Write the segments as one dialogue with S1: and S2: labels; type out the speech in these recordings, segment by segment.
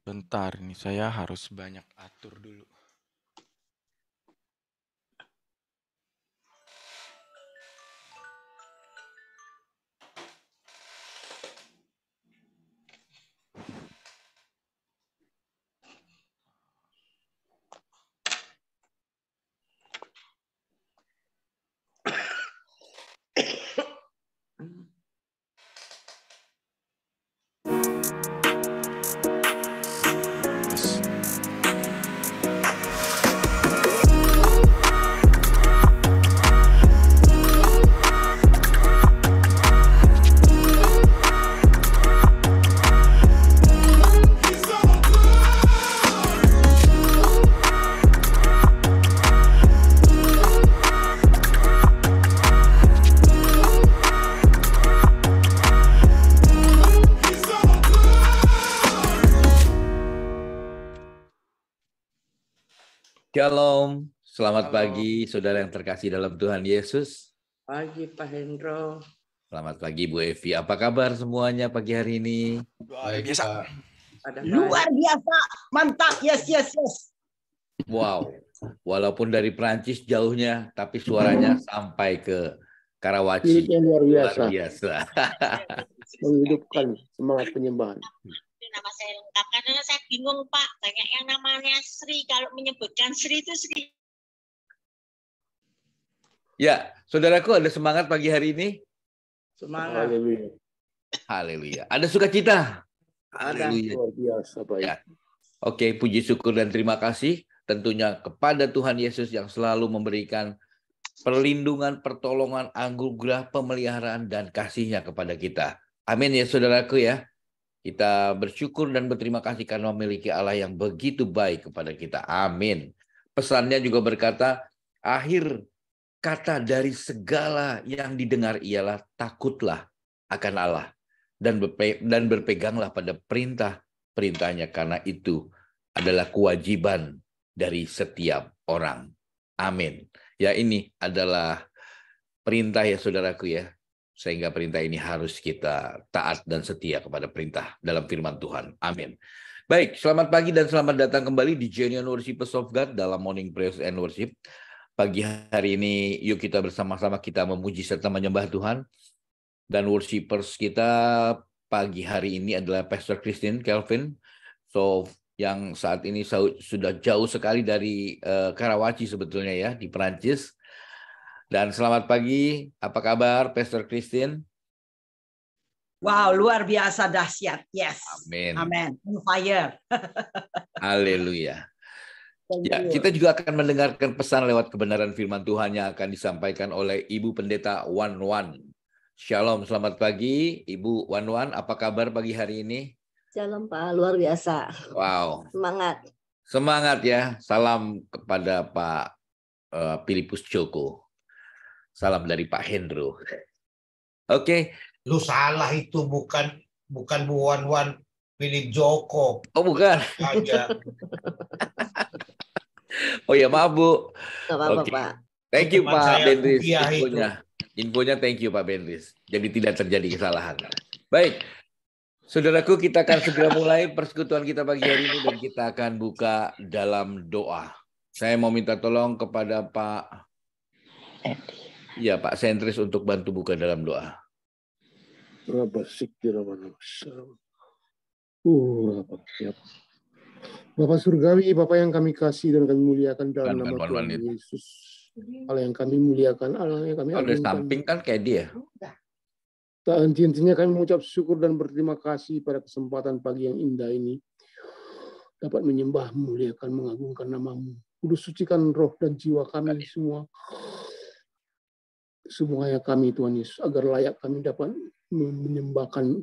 S1: Bentar nih, saya harus banyak atur dulu. Yes.
S2: Shalom, selamat
S3: Halo.
S2: pagi saudara yang terkasih dalam Tuhan Yesus.
S3: Pagi Pak Hendro.
S2: Selamat pagi Bu Evi, apa kabar semuanya pagi hari ini?
S1: Luar biasa.
S3: Ada
S4: Luar biasa, mantap, yes.
S2: Wow, walaupun dari Prancis jauhnya, tapi suaranya sampai ke Karawaci.
S5: Spiritnya luar biasa.
S2: Luar biasa.
S5: Menghidupkan semangat penyembahan.
S4: Nama saya lengkap karena saya bingung Pak, banyak yang namanya Sri, kalau menyebutkan Sri itu Sri.
S2: Ya, saudaraku ada semangat pagi hari ini?
S3: semangat.
S5: Haleluya.
S2: Haleluya. Ada sukacita?
S3: Ada.
S2: Haleluya.
S5: Luar biasa baik.
S2: Ya. Oke, puji syukur dan terima kasih tentunya kepada Tuhan Yesus yang selalu memberikan perlindungan, pertolongan, anugerah, pemeliharaan, dan kasih-Nya kepada kita. Amin ya saudaraku ya. Kita bersyukur dan berterima kasih karena memiliki Allah yang begitu baik kepada kita. Amin. Pesannya juga berkata, akhir kata dari segala yang didengar ialah takutlah akan Allah. Dan berpeganglah pada perintah-perintahnya karena itu adalah kewajiban dari setiap orang. Amin. Ya ini adalah perintah ya saudaraku ya. Sehingga perintah ini harus kita taat dan setia kepada perintah dalam firman Tuhan. Amin. Baik, selamat pagi dan selamat datang kembali di Genuine Worshipers of God dalam Morning Praise and Worship. Pagi hari ini yuk kita bersama-sama kita memuji serta menyembah Tuhan. Dan worshipers kita pagi hari ini adalah Pastor Christine Kelvin. So yang saat ini sudah jauh sekali dari Karawaci sebetulnya ya, di Perancis. Dan selamat pagi, apa kabar Pastor Christine?
S4: Wow, luar biasa dahsyat, yes.
S2: Amin.
S4: Amen. On fire.
S2: Haleluya.
S4: Thank
S2: Ya,
S4: you.
S2: kita juga akan mendengarkan pesan lewat kebenaran firman Tuhan yang akan disampaikan oleh Ibu Pendeta Wan Wan. Shalom, selamat pagi Ibu Wan Wan, apa kabar pagi hari ini?
S6: Shalom Pak, luar biasa.
S2: Wow.
S6: Semangat.
S2: Semangat ya. Salam kepada Pak Filipus Joko. Salam dari Pak Hendro. Oke.
S7: Lu salah itu bukan Bu Wan Wan Philip Joko.
S2: Oh bukan.
S7: Aja.
S2: Oh ya maaf Bu.
S6: Gak apa-apa
S2: Oke.
S6: Pak.
S2: Thank you
S7: Teman
S2: Pak
S7: saya
S2: Bendris
S7: Kupiah
S2: infonya. Infonya thank you Pak Bendris. Jadi tidak terjadi kesalahan. Baik. Saudaraku, kita akan segera mulai persekutuan kita pagi hari ini dan kita akan buka dalam doa. Saya mau minta tolong kepada Pak Sentris untuk bantu buka dalam doa.
S5: Bapak Surgawi, Bapak yang kami kasih dan kami muliakan dalam nama Tuhan Yesus. Allah yang kami muliakan, Allah yang kami
S2: agungkan.
S5: agungkan.
S2: Samping kan kayak dia.
S5: Tak henti-hentinya kami mengucap syukur dan berterima kasih pada kesempatan pagi yang indah ini. Dapat menyembah, memuliakan, mengagungkan nama-Mu. Kudus sucikan roh dan jiwa kami semua. Semuanya kami Tuhan Yesus, agar layak kami dapat menyembahkan,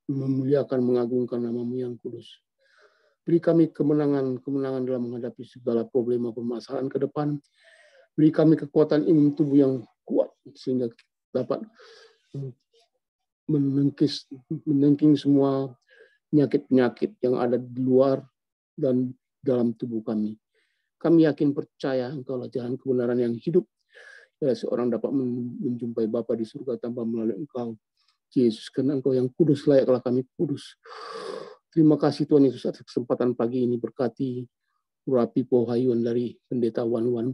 S5: memuliakan, mengagungkan nama-Mu yang kudus. Beri kami kemenangan dalam menghadapi segala problema permasalahan ke depan. Beri kami kekuatan imun tubuh yang kuat sehingga dapat menengking semua penyakit-penyakit yang ada di luar dan dalam tubuh kami. Kami yakin percaya Engkau lah jalan kebenaran yang hidup. Ya, seorang dapat menjumpai Bapa di surga tanpa melalui Engkau. Yesus, karena Engkau yang kudus, layaklah kami kudus. Terima kasih Tuhan Yesus atas kesempatan pagi ini, berkati Rapi Pohayuan dari Pendeta Wan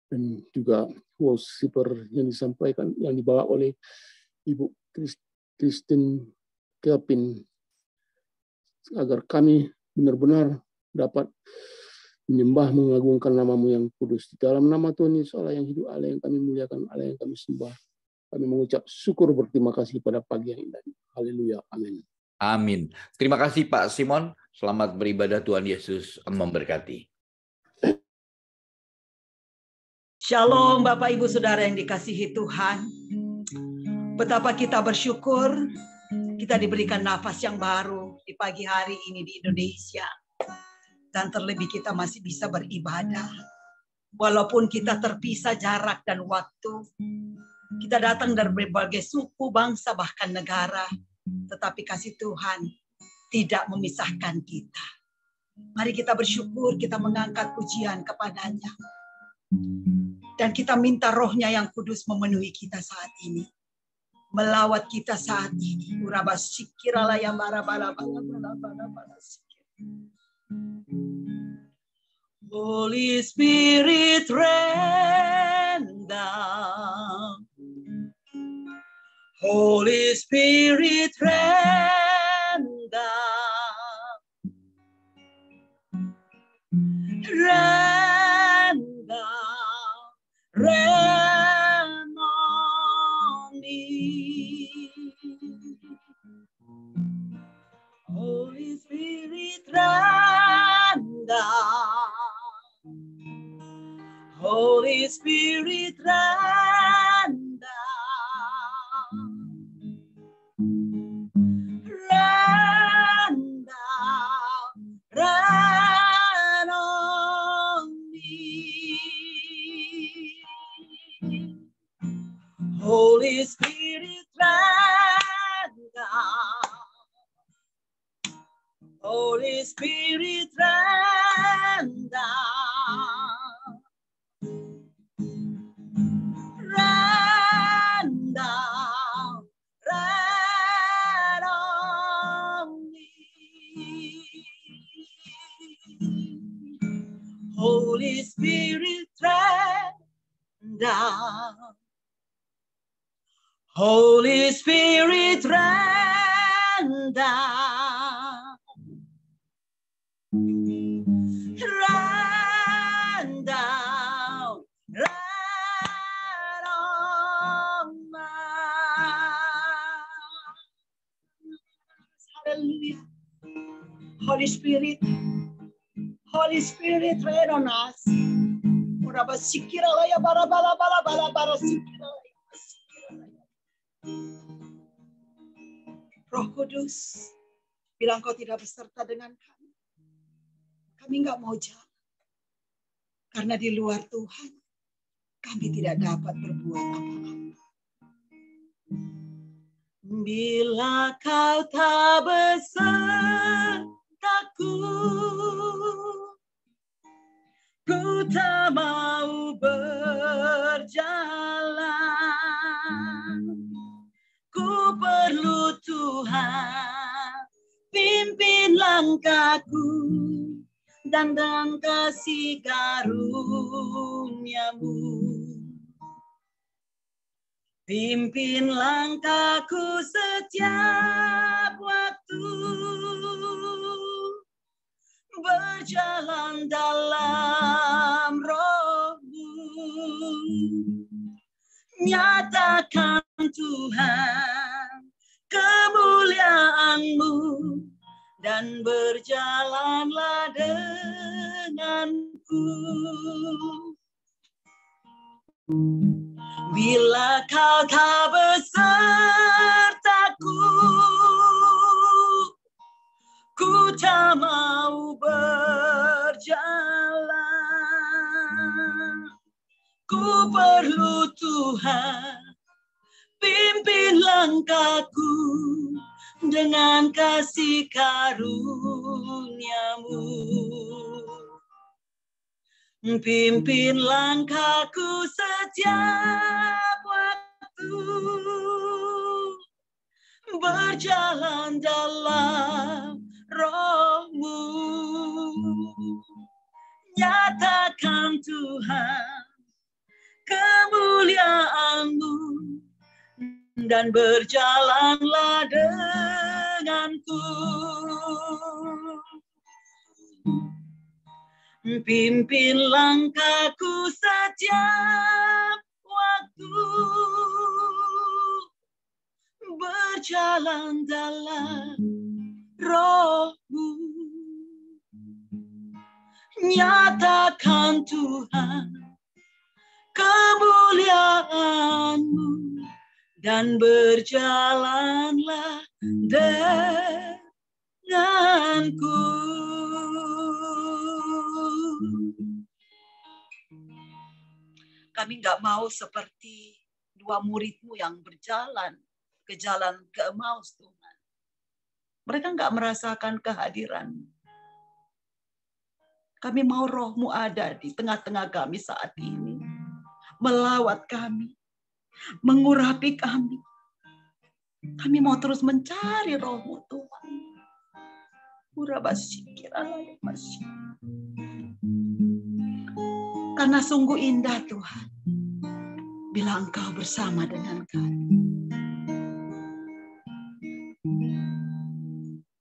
S5: dan juga worshiper yang disampaikan, yang dibawa oleh Ibu Kristen Kelvin, agar kami benar-benar dapat menyembah, mengagungkan nama-Mu yang kudus. Di dalam nama Tuhan Yesus, Allah yang hidup, Allah yang kami muliakan, Allah yang kami sembah, kami mengucap syukur berterima kasih pada pagi yang indah. Haleluya. Amin.
S2: Amin. Terima kasih Pak Simon. Selamat beribadah, Tuhan Yesus memberkati.
S8: Shalom Bapak Ibu Saudara yang dikasihi Tuhan. Betapa kita bersyukur kita diberikan nafas yang baru di pagi hari ini di Indonesia. Dan terlebih kita masih bisa beribadah. Walaupun kita terpisah jarak dan waktu. Kita datang dari berbagai suku, bangsa, bahkan negara. Tetapi kasih Tuhan tidak memisahkan kita. Mari kita bersyukur, kita mengangkat pujian kepadanya. Dan kita minta rohnya yang kudus memenuhi kita saat ini. Melawat kita saat ini. Holy Spirit rain down. Holy Spirit rain down. Rain down. Rain on me. Holy Spirit rain down. Holy Spirit rain down. Rain down. Rain on me. Holy Spirit rain down. Holy Spirit rain down. Rain down. Rain on me. Holy Spirit rain down. Holy Spirit rain down. Rain down. Rain on us. Hallelujah. Holy Spirit. Holy Spirit rain on us. Roh Kudus, bilang kau tidak beserta dengan kami. Kami nggak mau jalan. Karena di luar Tuhan, kami tidak dapat berbuat apa-apa. Bila kau tak besertaku, ku tak mau berjalan. Ku perlu Tuhan, pimpin langkahku, dan dengan kasih karunia-Mu. Pimpin langkahku setiap waktu, berjalan dalam Roh-Mu. Nyatakan Tuhan kemuliaan-Mu, dan berjalanlah denganku. Bila kau tak besertaku, ku tak mau berjalan. Ku perlu Tuhan, pimpin langkahku dengan kasih karunia-Mu. Pimpin langkahku setiap waktu, berjalan dalam roh-Mu. Nyatakan Tuhan kemuliaan-Mu dan berjalanlah denganku. Pimpin langkahku setiap waktu, berjalan dalam roh-Mu. Nyatakan Tuhan kemuliaan-Mu dan berjalanlah denganku. Kami nggak mau seperti dua murid-Mu yang berjalan ke jalan ke Emmaus, Tuhan. Mereka nggak merasakan kehadiran-Mu. Kami mau roh-Mu ada di tengah-tengah kami saat ini. Melawat kami. Mengurapi kami. Kami mau terus mencari roh-Mu, Tuhan. Karena sungguh indah, Tuhan, bila Engkau bersama dengan kami.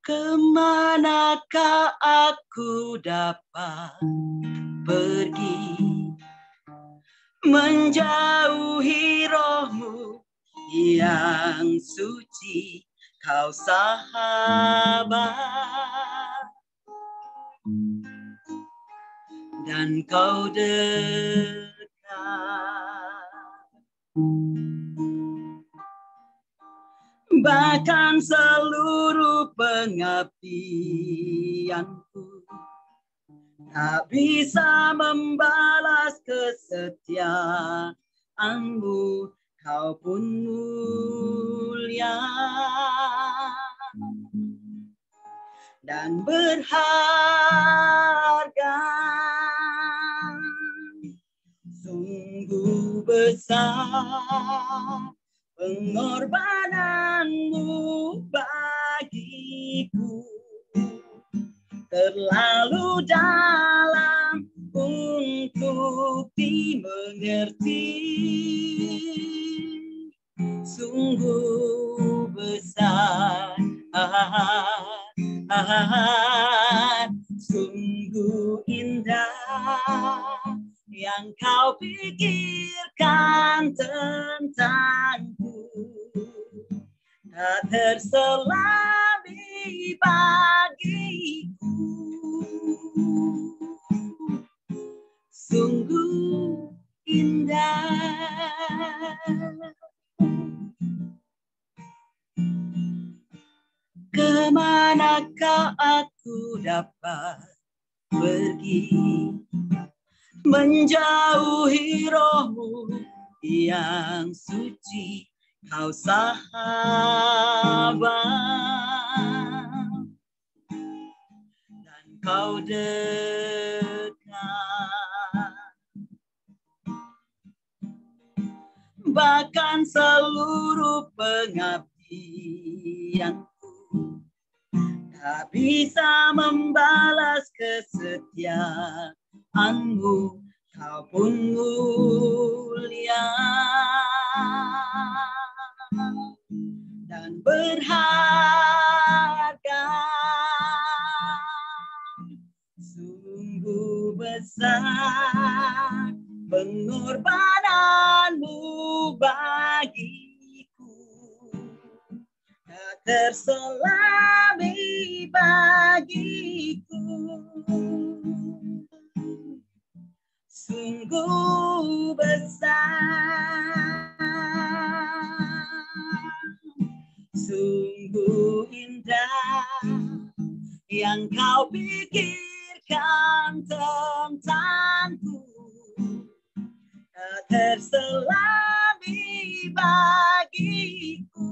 S8: Kemanakah aku dapat pergi, menjauhi roh-Mu yang suci, Kau sahabat, dan Kau dekat. Bahkan seluruh pengabdianku tak bisa membalas kesetiaan-Mu, Kau pun mulia dan berharga. Sungguh besar pengorbanan-Mu bagiku, terlalu dalam untuk dimengerti. Sungguh besar, sungguh indah yang Kau pikirkan tentangku, tak terselami bagiku. Sungguh indah. Kemanakah aku dapat pergi, menjauhi roh-Mu yang suci, Kau sahabat, dan Kau dekat. Bahkan seluruh pengabdianku tak bisa membalas kesetiaan-Mu, Kau pun mulia dan berharga. Sungguh besar pengorbanan-Mu bagiku, tak terselami bagiku. Sungguh besar, sungguh indah yang Kau pikirkan tentangku, tak terselami bagiku.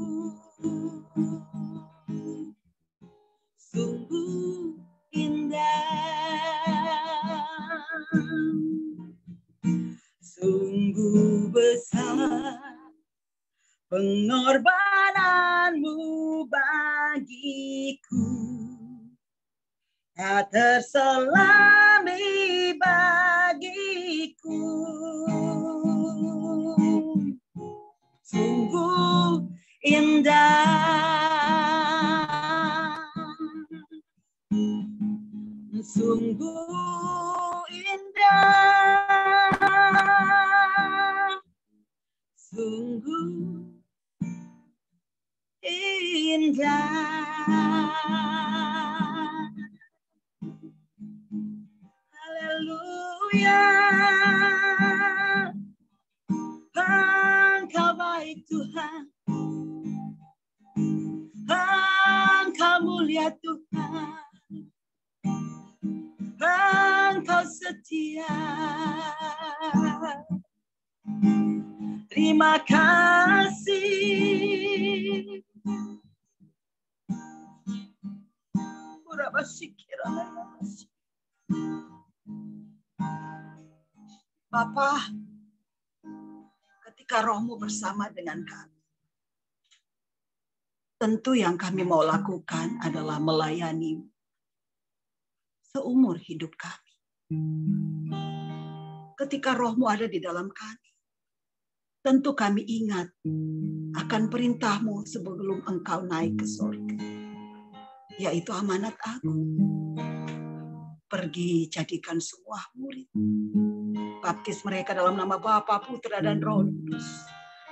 S8: Sungguh indah, sungguh besar pengorbanan-Mu bagiku, terselami bagiku. Sungguh indah, sungguh indah, sungguh indah. Haleluya, Engkau baik Tuhan, Engkau mulia Tuhan, Engkau setia. Terima kasih. Bapa, ketika Roh-Mu bersama dengan kami, tentu yang kami mau lakukan adalah melayani seumur hidup kami. Ketika Roh-Mu ada di dalam kami, tentu kami ingat akan perintah-Mu sebelum Engkau naik ke surga, yaitu amanat agung. Pergi jadikan semua murid, baptis mereka dalam nama Bapa, Putra, dan Roh Kudus,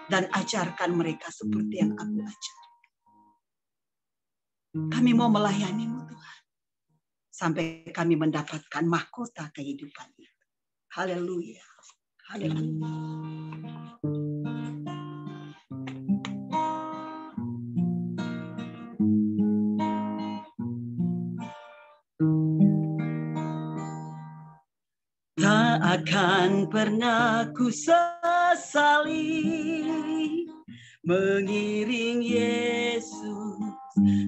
S8: dan ajarkan mereka seperti yang Aku ajar. Kami mau melayani-Mu Tuhan, sampai kami mendapatkan mahkota kehidupan itu. Haleluya. Haleluya. Tak akan pernah ku sesali mengiring Yesus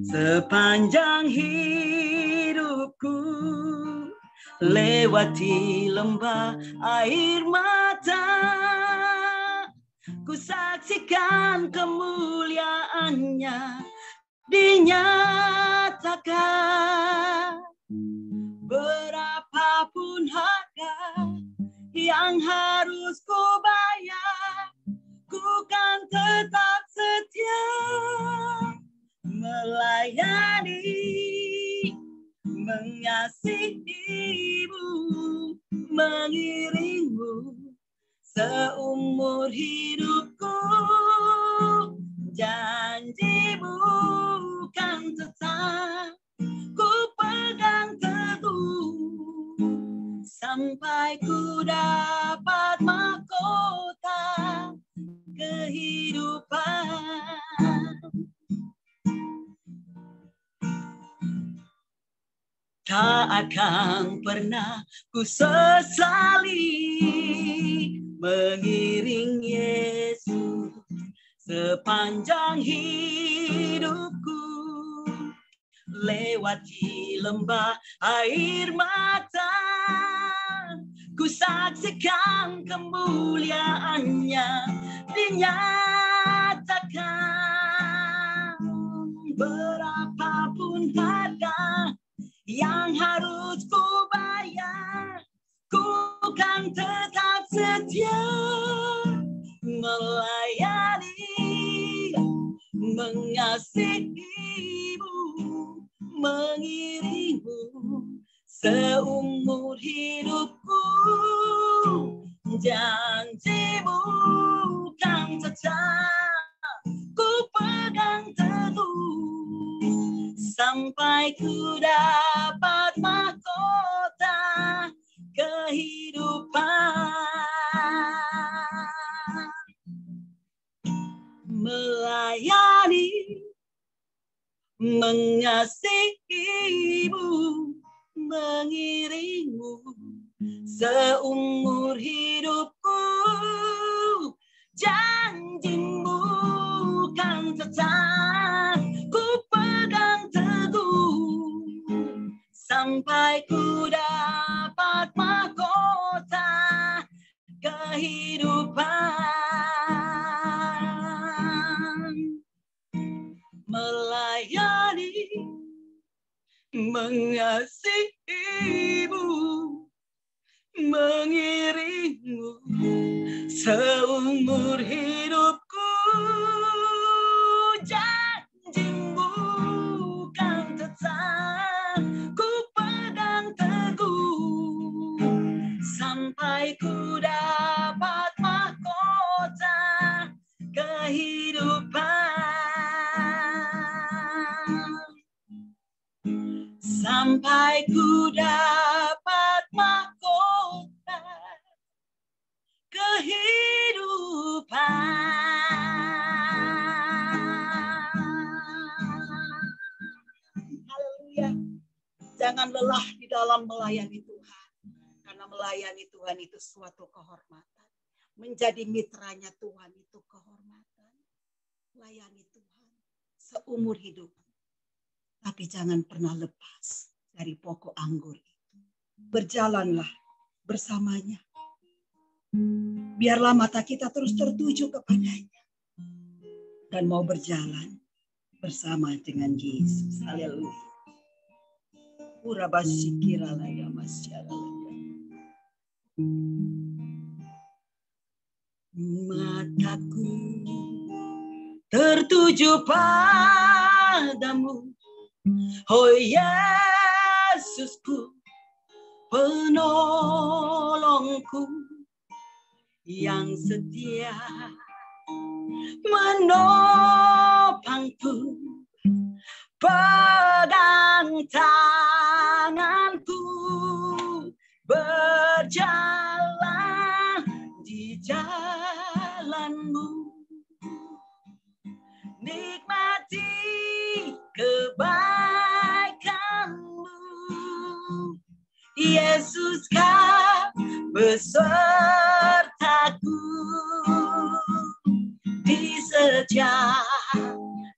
S8: sepanjang hidupku, lewati lembah air mata, ku saksikan kemuliaannya dinyatakan. Berapapun harga yang harus ku bayar, ku kan tetap setia melayani, mengasihimu, mengiringmu seumur hidupku. Janjimu kan tetap ku pegang teguh, sampai ku dapat mahkota kehidupan. Tak akan pernah ku sesali mengiring Yesus sepanjang hidupku, lewati lembah air mata, ku saksikan kemuliaannya dinyatakan. Berapapun harga yang harus ku bayar, ku kan tetap setia melayani, mengasihimu, mengiringmu seumur hidupku. Janjimu kan tetap ku pegang teguh, sampai ku dapat mahkota kehidupan. Melayani, mengasihimu, mengiringmu seumur hidupku. Janjimu kan tetap ku pegang teguh, sampai ku dapat mahkota kehidupan. Melayani, mengasihimu, mengiringmu seumur hidupku. Janjimu kan tetap ku pegang teguh sampai ku dapat mahkota kehidupan. Sampai ku dapat mahkota kehidupan. Haleluya. Jangan lelah di dalam melayani Tuhan. Karena melayani Tuhan itu suatu kehormatan. Menjadi mitranya Tuhan itu kehormatan. Layani Tuhan seumur hidup. Tapi jangan pernah lepas dari pokok anggur itu. Berjalanlah bersamanya. Biarlah mata kita terus tertuju kepadanya. Dan mau berjalan bersama dengan Yesus. Haleluya. Urabasikiralaya masyaralaya. Mataku tertuju padamu, oh Yesusku, penolongku yang setia menopangku, pegang tanganku, berjalan di jalanmu, nikmati kebaikanmu. Yesus kau besertaku di setiap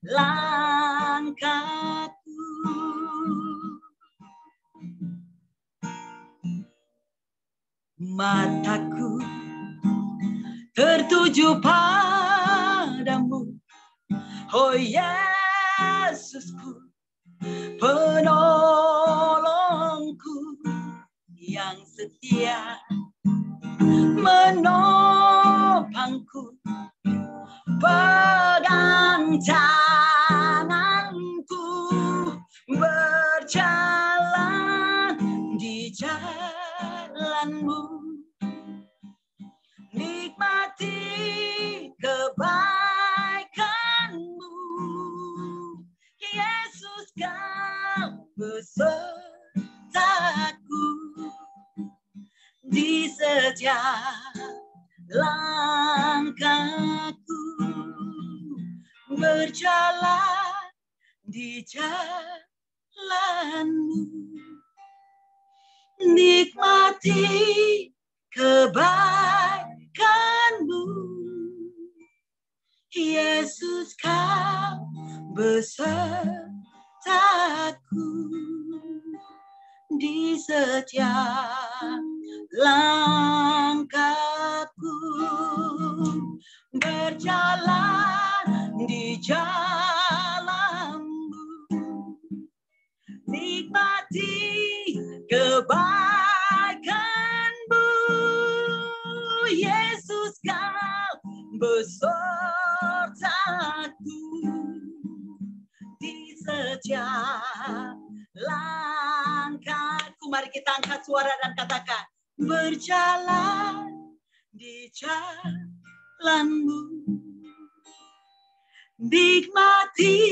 S8: langkahku. Mataku tertuju padamu, oh Yesusku, penolongku yang setia, menopangku, pegang tanganku, berjalan di jalanmu, nikmati kebaikanmu. Yesus kau besertaku di setiap langkahku, berjalan di jalanmu, nikmati kebaikanmu. Yesus kau besertaku di setiap langkahku, berjalan di jalanmu, nikmati kebaikanmu. Yesus kau besertaku di setiap langkahku. Mari kita angkat suara dan katakan, berjalan di jalanmu, nikmati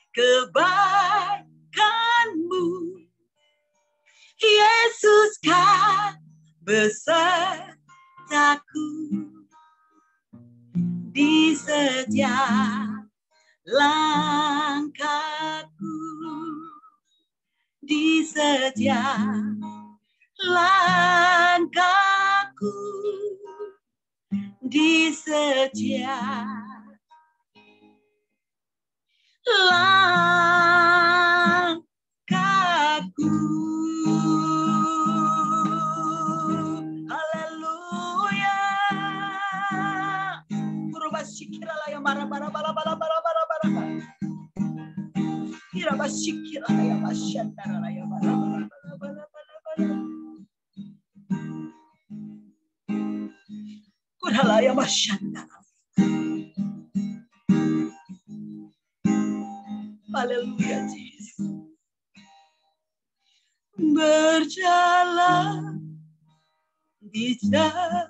S8: kebaikanmu. Yesus kau besertaku di setiap langkahku, di setiap langkahku, di setiap langkahku. Haleluya. Urubashikirala ya bara bara bara bara bara bara bara. Irabashikirala ya Haleluya, Jesus. Berjalan di jalanmu,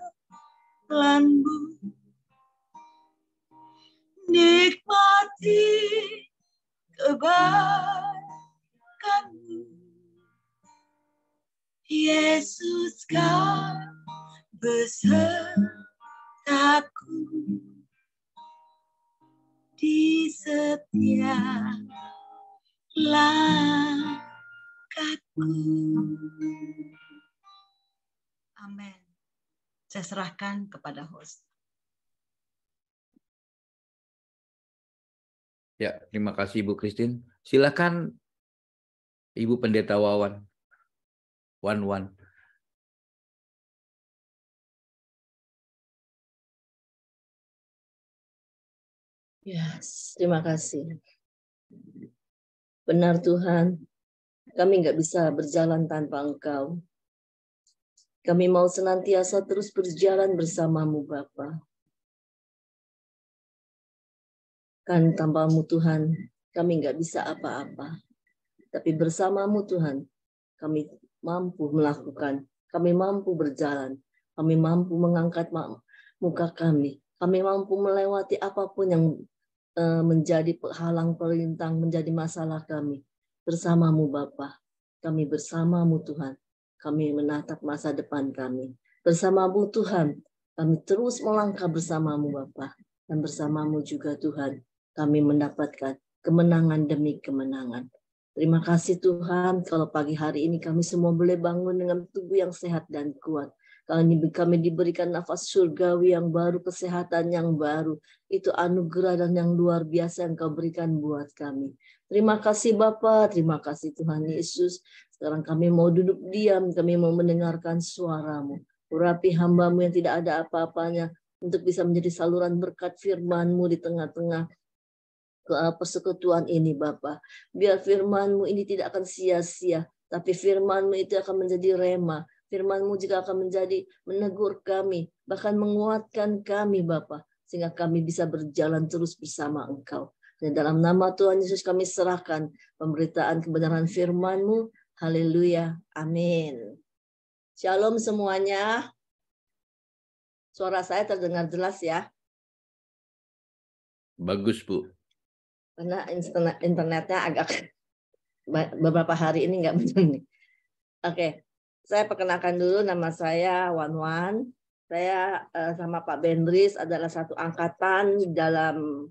S8: nikmati kebaikanmu. Yesus kau besertaku di setiap langkahku. Amin. Saya serahkan kepada host.
S2: Ya, terima kasih Ibu Christine. Silakan Ibu Pendeta Wawan. Wan.
S6: Yes, terima kasih. Benar Tuhan, kami nggak bisa berjalan tanpa Engkau. Kami mau senantiasa terus berjalan bersamamu Bapa. Kan tanpamu Tuhan, kami nggak bisa apa-apa. Tapi bersamamu Tuhan, kami mampu melakukan, kami mampu berjalan, kami mampu mengangkat muka kami mampu melewati apapun yang menjadi penghalang perintang, menjadi masalah kami. Bersamamu Bapa, kami bersamamu Tuhan, kami menatap masa depan kami. Bersamamu Tuhan, kami terus melangkah bersamamu Bapa, dan bersamamu juga Tuhan, kami mendapatkan kemenangan demi kemenangan. Terima kasih Tuhan, kalau pagi hari ini kami semua boleh bangun dengan tubuh yang sehat dan kuat. Kami diberikan nafas surgawi yang baru, kesehatan yang baru. Itu anugerah dan yang luar biasa yang Kau berikan buat kami. Terima kasih Bapa, terima kasih Tuhan Yesus. Sekarang kami mau duduk diam, kami mau mendengarkan suara-Mu. Urapi hamba-Mu yang tidak ada apa-apanya, untuk bisa menjadi saluran berkat firman-Mu di tengah-tengah persekutuan ini Bapa. Biar firman-Mu ini tidak akan sia-sia, tapi firman-Mu itu akan menjadi rema. Firman-Mu juga akan menjadi menegur kami, bahkan menguatkan kami Bapa, sehingga kami bisa berjalan terus bersama Engkau. Dan dalam nama Tuhan Yesus kami serahkan pemberitaan kebenaran firman-Mu. Haleluya. Amin. Shalom semuanya. Suara saya terdengar jelas ya?
S2: Bagus Bu.
S6: Karena internetnya agak beberapa hari ini nggak benar. Oke. Saya perkenalkan dulu, nama saya Wan. Saya sama Pak Bendris adalah satu angkatan dalam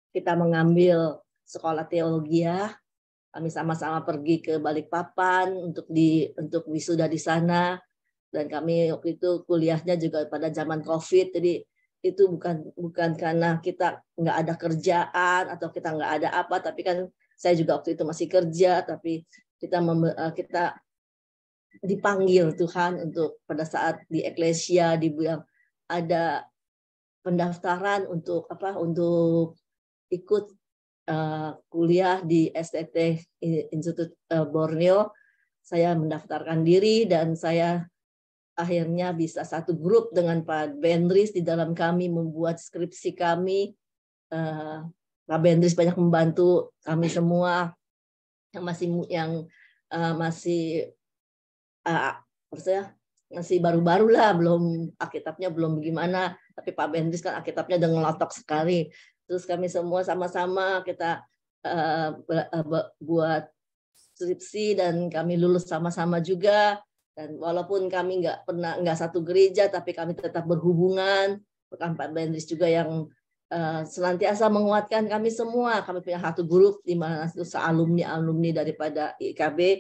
S6: kita mengambil sekolah teologi ya. Kami sama-sama pergi ke Balikpapan untuk wisuda di sana. Dan kami waktu itu kuliahnya juga pada zaman COVID. Jadi itu bukan karena kita nggak ada kerjaan atau kita nggak ada apa, tapi kan saya juga waktu itu masih kerja, tapi kita dipanggil Tuhan untuk pada saat di Eklesia ada pendaftaran untuk ikut kuliah di STT Institut Borneo. Saya mendaftarkan diri dan saya akhirnya bisa satu grup dengan Pak Bendris di dalam kami membuat skripsi kami. Pak Bendris banyak membantu kami semua yang masih baru-baru lah, belum Alkitabnya belum bagaimana, tapi Pak Bendris kan Alkitabnya udah ngelotok sekali. Terus kami semua sama-sama kita buat skripsi dan kami lulus sama-sama juga. Dan walaupun kami nggak satu gereja, tapi kami tetap berhubungan. Bukan Pak Bendris juga yang senantiasa menguatkan kami semua. Kami punya satu grup di mana itu alumni daripada IKB.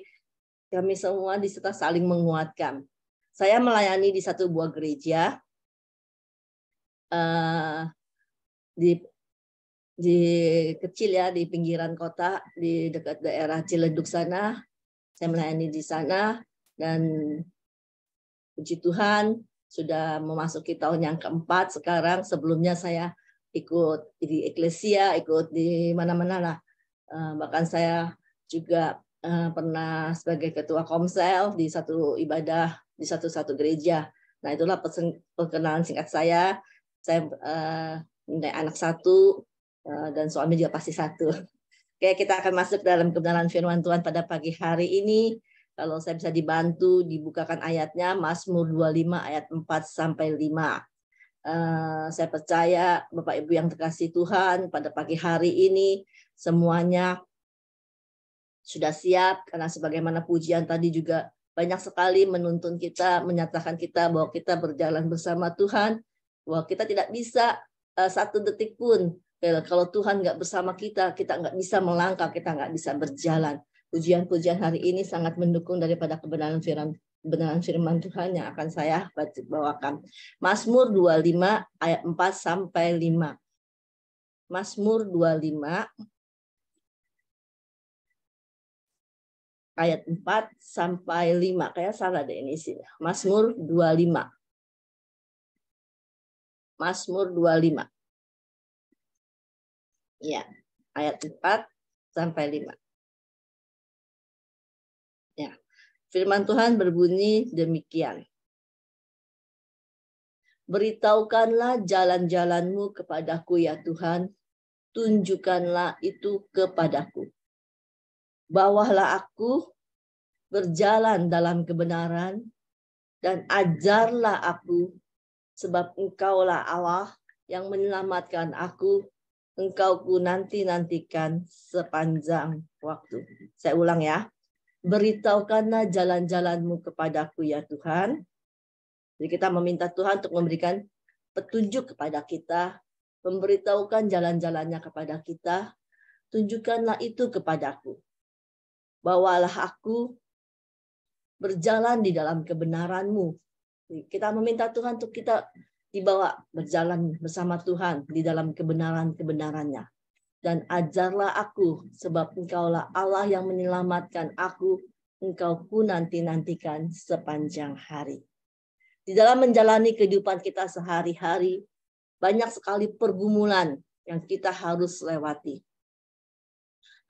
S6: Kami semua diserta saling menguatkan. Saya melayani di satu buah gereja di kecil ya, di pinggiran kota, di dekat daerah Ciledug sana. Saya melayani di sana dan puji Tuhan sudah memasuki tahun yang keempat sekarang. Sebelumnya saya ikut di Eklesia, ikut di mana-mana lah. Bahkan saya juga pernah sebagai ketua komsel di satu ibadah di satu gereja. Nah, itulah perkenalan singkat saya. Saya punya anak satu dan suami juga pasti satu. Oke, kita akan masuk dalam kebenaran firman Tuhan pada pagi hari ini. Kalau saya bisa dibantu dibukakan ayatnya, Mazmur 25 ayat 4 sampai 5. Saya percaya Bapak Ibu yang terkasih Tuhan, pada pagi hari ini semuanya sudah siap, karena sebagaimana pujian tadi juga banyak sekali menuntun kita, menyatakan kita bahwa kita berjalan bersama Tuhan, bahwa kita tidak bisa satu detik pun kalau Tuhan nggak bersama kita, kita nggak bisa melangkah, kita nggak bisa berjalan. Pujian-pujian hari ini sangat mendukung daripada kebenaran firman Tuhan yang akan saya bawakan. Mazmur 25 ayat 4 sampai 5. Mazmur 25 ayat 4 sampai 5. Kayak salah deh ini isinya. Mazmur 25. Mazmur 25. Ya, ayat 4 sampai 5. Ya. Firman Tuhan berbunyi demikian. Beritahukanlah jalan-jalanmu kepadaku ya Tuhan, tunjukkanlah itu kepadaku. Bawalah aku berjalan dalam kebenaran dan ajarlah aku, sebab Engkaulah Allah yang menyelamatkan aku. Engkau ku nantikan sepanjang waktu. Saya ulang ya. Beritahukanlah jalan-jalanmu kepadaku ya Tuhan. Jadi kita meminta Tuhan untuk memberikan petunjuk kepada kita, memberitahukan jalan-jalannya kepada kita. Tunjukkanlah itu kepadaku. Bawalah aku berjalan di dalam kebenaran-Mu. Kita meminta Tuhan untuk kita dibawa berjalan bersama Tuhan di dalam kebenaran-kebenarannya. Dan ajarlah aku, sebab Engkaulah Allah yang menyelamatkan aku. Engkau ku nantikan sepanjang hari. Di dalam menjalani kehidupan kita sehari-hari, banyak sekali pergumulan yang kita harus lewati.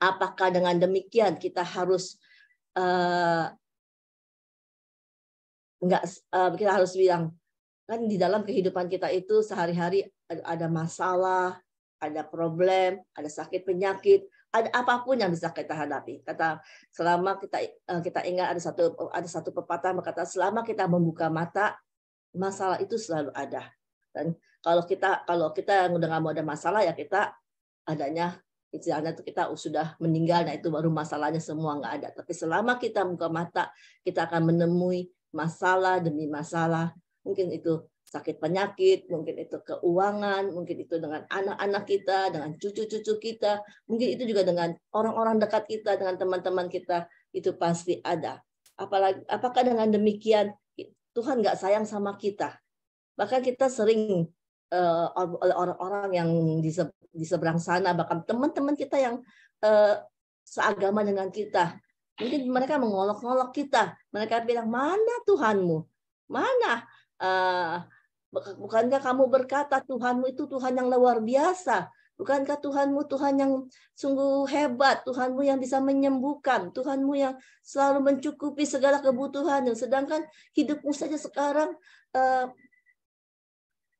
S6: Apakah dengan demikian kita harus kita harus bilang, kan di dalam kehidupan kita itu sehari-hari ada masalah, ada problem, ada sakit penyakit, ada apapun yang bisa kita hadapi. Kata selama kita ingat ada satu pepatah berkata, selama kita membuka mata, masalah itu selalu ada. Dan kalau kita udah nggak mau ada masalah, ya kita adanya istilahnya itu kita sudah meninggal, nah itu baru masalahnya semua nggak ada. Tapi selama kita buka mata, kita akan menemui masalah demi masalah. Mungkin itu sakit penyakit, mungkin itu keuangan, mungkin itu dengan anak-anak kita, dengan cucu-cucu kita, mungkin itu juga dengan orang-orang dekat kita, dengan teman-teman kita, itu pasti ada. Apakah dengan demikian Tuhan nggak sayang sama kita? Bahkan kita sering oleh orang-orang yang di seberang sana, bahkan teman-teman kita yang seagama dengan kita, mungkin mereka mengolok-olok kita. Mereka bilang, mana Tuhanmu? Mana? Bukankah kamu berkata Tuhanmu itu Tuhan yang luar biasa? Bukankah Tuhanmu Tuhan yang sungguh hebat? Tuhanmu yang bisa menyembuhkan? Tuhanmu yang selalu mencukupi segala kebutuhan. Sedangkan hidupmu saja sekarang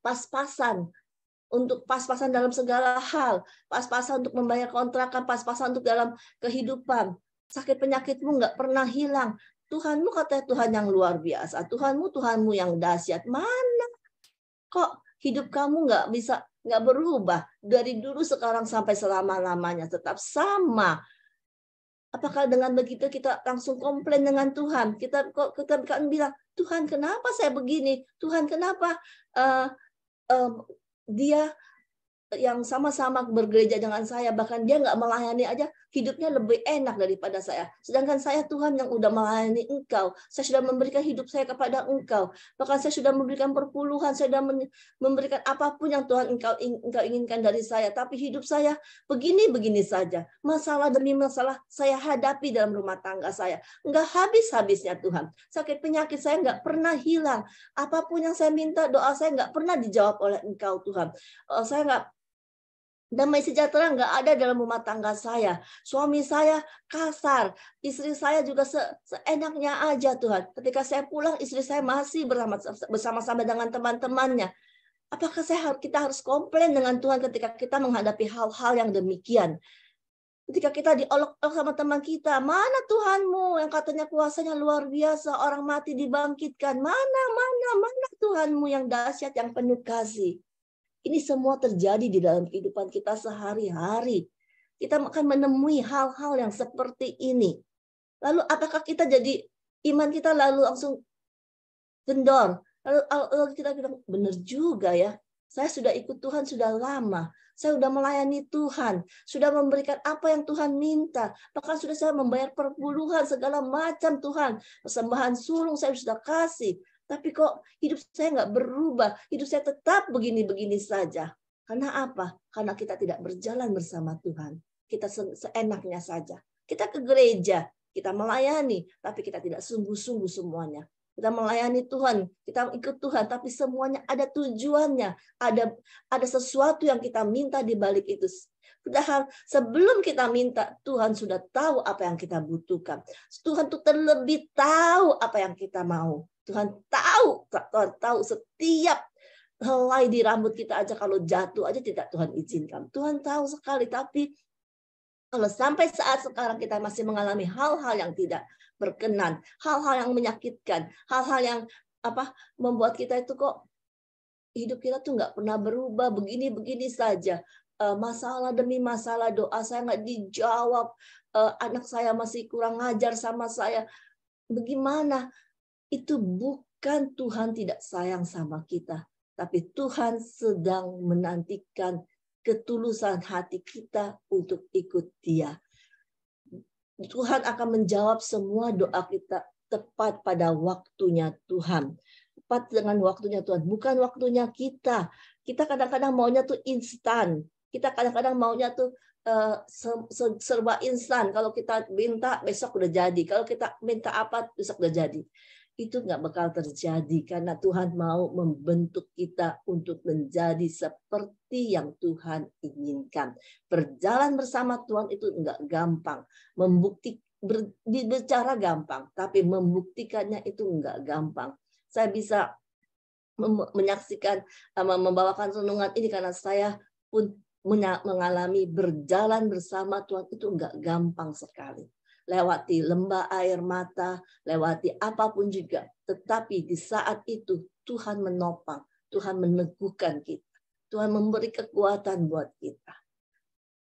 S6: pas-pasan dalam segala hal, pas-pasan untuk membayar kontrakan, pas-pasan untuk dalam kehidupan. Sakit penyakitmu nggak pernah hilang. Tuhanmu katanya Tuhan yang luar biasa. Tuhanmu yang dahsyat. Mana? Kok hidup kamu nggak berubah dari dulu sekarang sampai selama-lamanya tetap sama? Apakah dengan begitu kita langsung komplain dengan Tuhan? Kita kan bilang, Tuhan kenapa saya begini? Tuhan kenapa dia yang sama-sama bergereja dengan saya, bahkan dia nggak melayani aja, hidupnya lebih enak daripada saya. Sedangkan saya Tuhan yang udah melayani Engkau. Saya sudah memberikan hidup saya kepada Engkau. Bahkan saya sudah memberikan perpuluhan, saya sudah memberikan apapun yang Tuhan Engkau inginkan dari saya. Tapi hidup saya begini-begini saja. Masalah demi masalah saya hadapi dalam rumah tangga saya. Nggak habis-habisnya Tuhan. Sakit penyakit saya nggak pernah hilang. Apapun yang saya minta, doa saya nggak pernah dijawab oleh Engkau Tuhan. Saya nggak Damai sejahtera nggak ada dalam rumah tangga saya. Suami saya kasar, istri saya juga seenaknya aja Tuhan. Ketika saya pulang, istri saya masih bersama-sama dengan teman-temannya. Apakah kita harus komplain dengan Tuhan ketika kita menghadapi hal-hal yang demikian? Ketika kita diolok-olok sama teman kita, mana Tuhanmu yang katanya kuasanya luar biasa, orang mati dibangkitkan, mana Tuhanmu yang dahsyat, yang penuh kasih. Ini semua terjadi di dalam kehidupan kita sehari-hari. Kita akan menemui hal-hal yang seperti ini. Lalu apakah kita jadi, iman kita lalu langsung kendor? Lalu kita bilang, benar juga ya. Saya sudah ikut Tuhan sudah lama. Saya sudah melayani Tuhan. Sudah memberikan apa yang Tuhan minta. Bahkan sudah saya membayar perpuluhan segala macam Tuhan. Persembahan sulung saya sudah kasih. Tapi kok hidup saya nggak berubah. Hidup saya tetap begini-begini saja. Karena apa? Karena kita tidak berjalan bersama Tuhan. Kita seenaknya saja. Kita ke gereja. Kita melayani. Tapi kita tidak sungguh-sungguh semuanya. Kita melayani Tuhan, kita ikut Tuhan, tapi semuanya ada tujuannya, ada sesuatu yang kita minta di balik itu. Padahal sebelum kita minta, Tuhan sudah tahu apa yang kita butuhkan. Tuhan tuh terlebih tahu apa yang kita mau. Tuhan tahu setiap helai di rambut kita aja kalau jatuh aja tidak Tuhan izinkan. Tuhan tahu sekali, tapi kalau sampai saat sekarang kita masih mengalami hal-hal yang tidak berkenan, hal-hal yang menyakitkan, hal-hal yang membuat kita itu kok hidup kita tuh nggak pernah berubah, begini-begini saja. Masalah demi masalah, doa saya nggak dijawab, anak saya masih kurang ngajar sama saya. Bagaimana? Itu bukan Tuhan tidak sayang sama kita, tapi Tuhan sedang menantikan ketulusan hati kita untuk ikut Dia. Tuhan akan menjawab semua doa kita tepat pada waktunya Tuhan. Tepat dengan waktunya Tuhan, bukan waktunya kita. Kita kadang-kadang maunya tuh instan. Kita kadang-kadang maunya tuh serba instan. Kalau kita minta besok udah jadi. Kalau kita minta apa besok udah jadi. Itu nggak bakal terjadi karena Tuhan mau membentuk kita untuk menjadi seperti yang Tuhan inginkan. Berjalan bersama Tuhan itu nggak gampang. Bicara gampang, tapi membuktikannya itu nggak gampang. Saya bisa menyaksikan, membawakan renungan ini karena saya pun mengalami berjalan bersama Tuhan itu nggak gampang sekali. Lewati lembah air mata, lewati apapun juga. Tetapi di saat itu Tuhan menopang, Tuhan meneguhkan kita. Tuhan memberi kekuatan buat kita.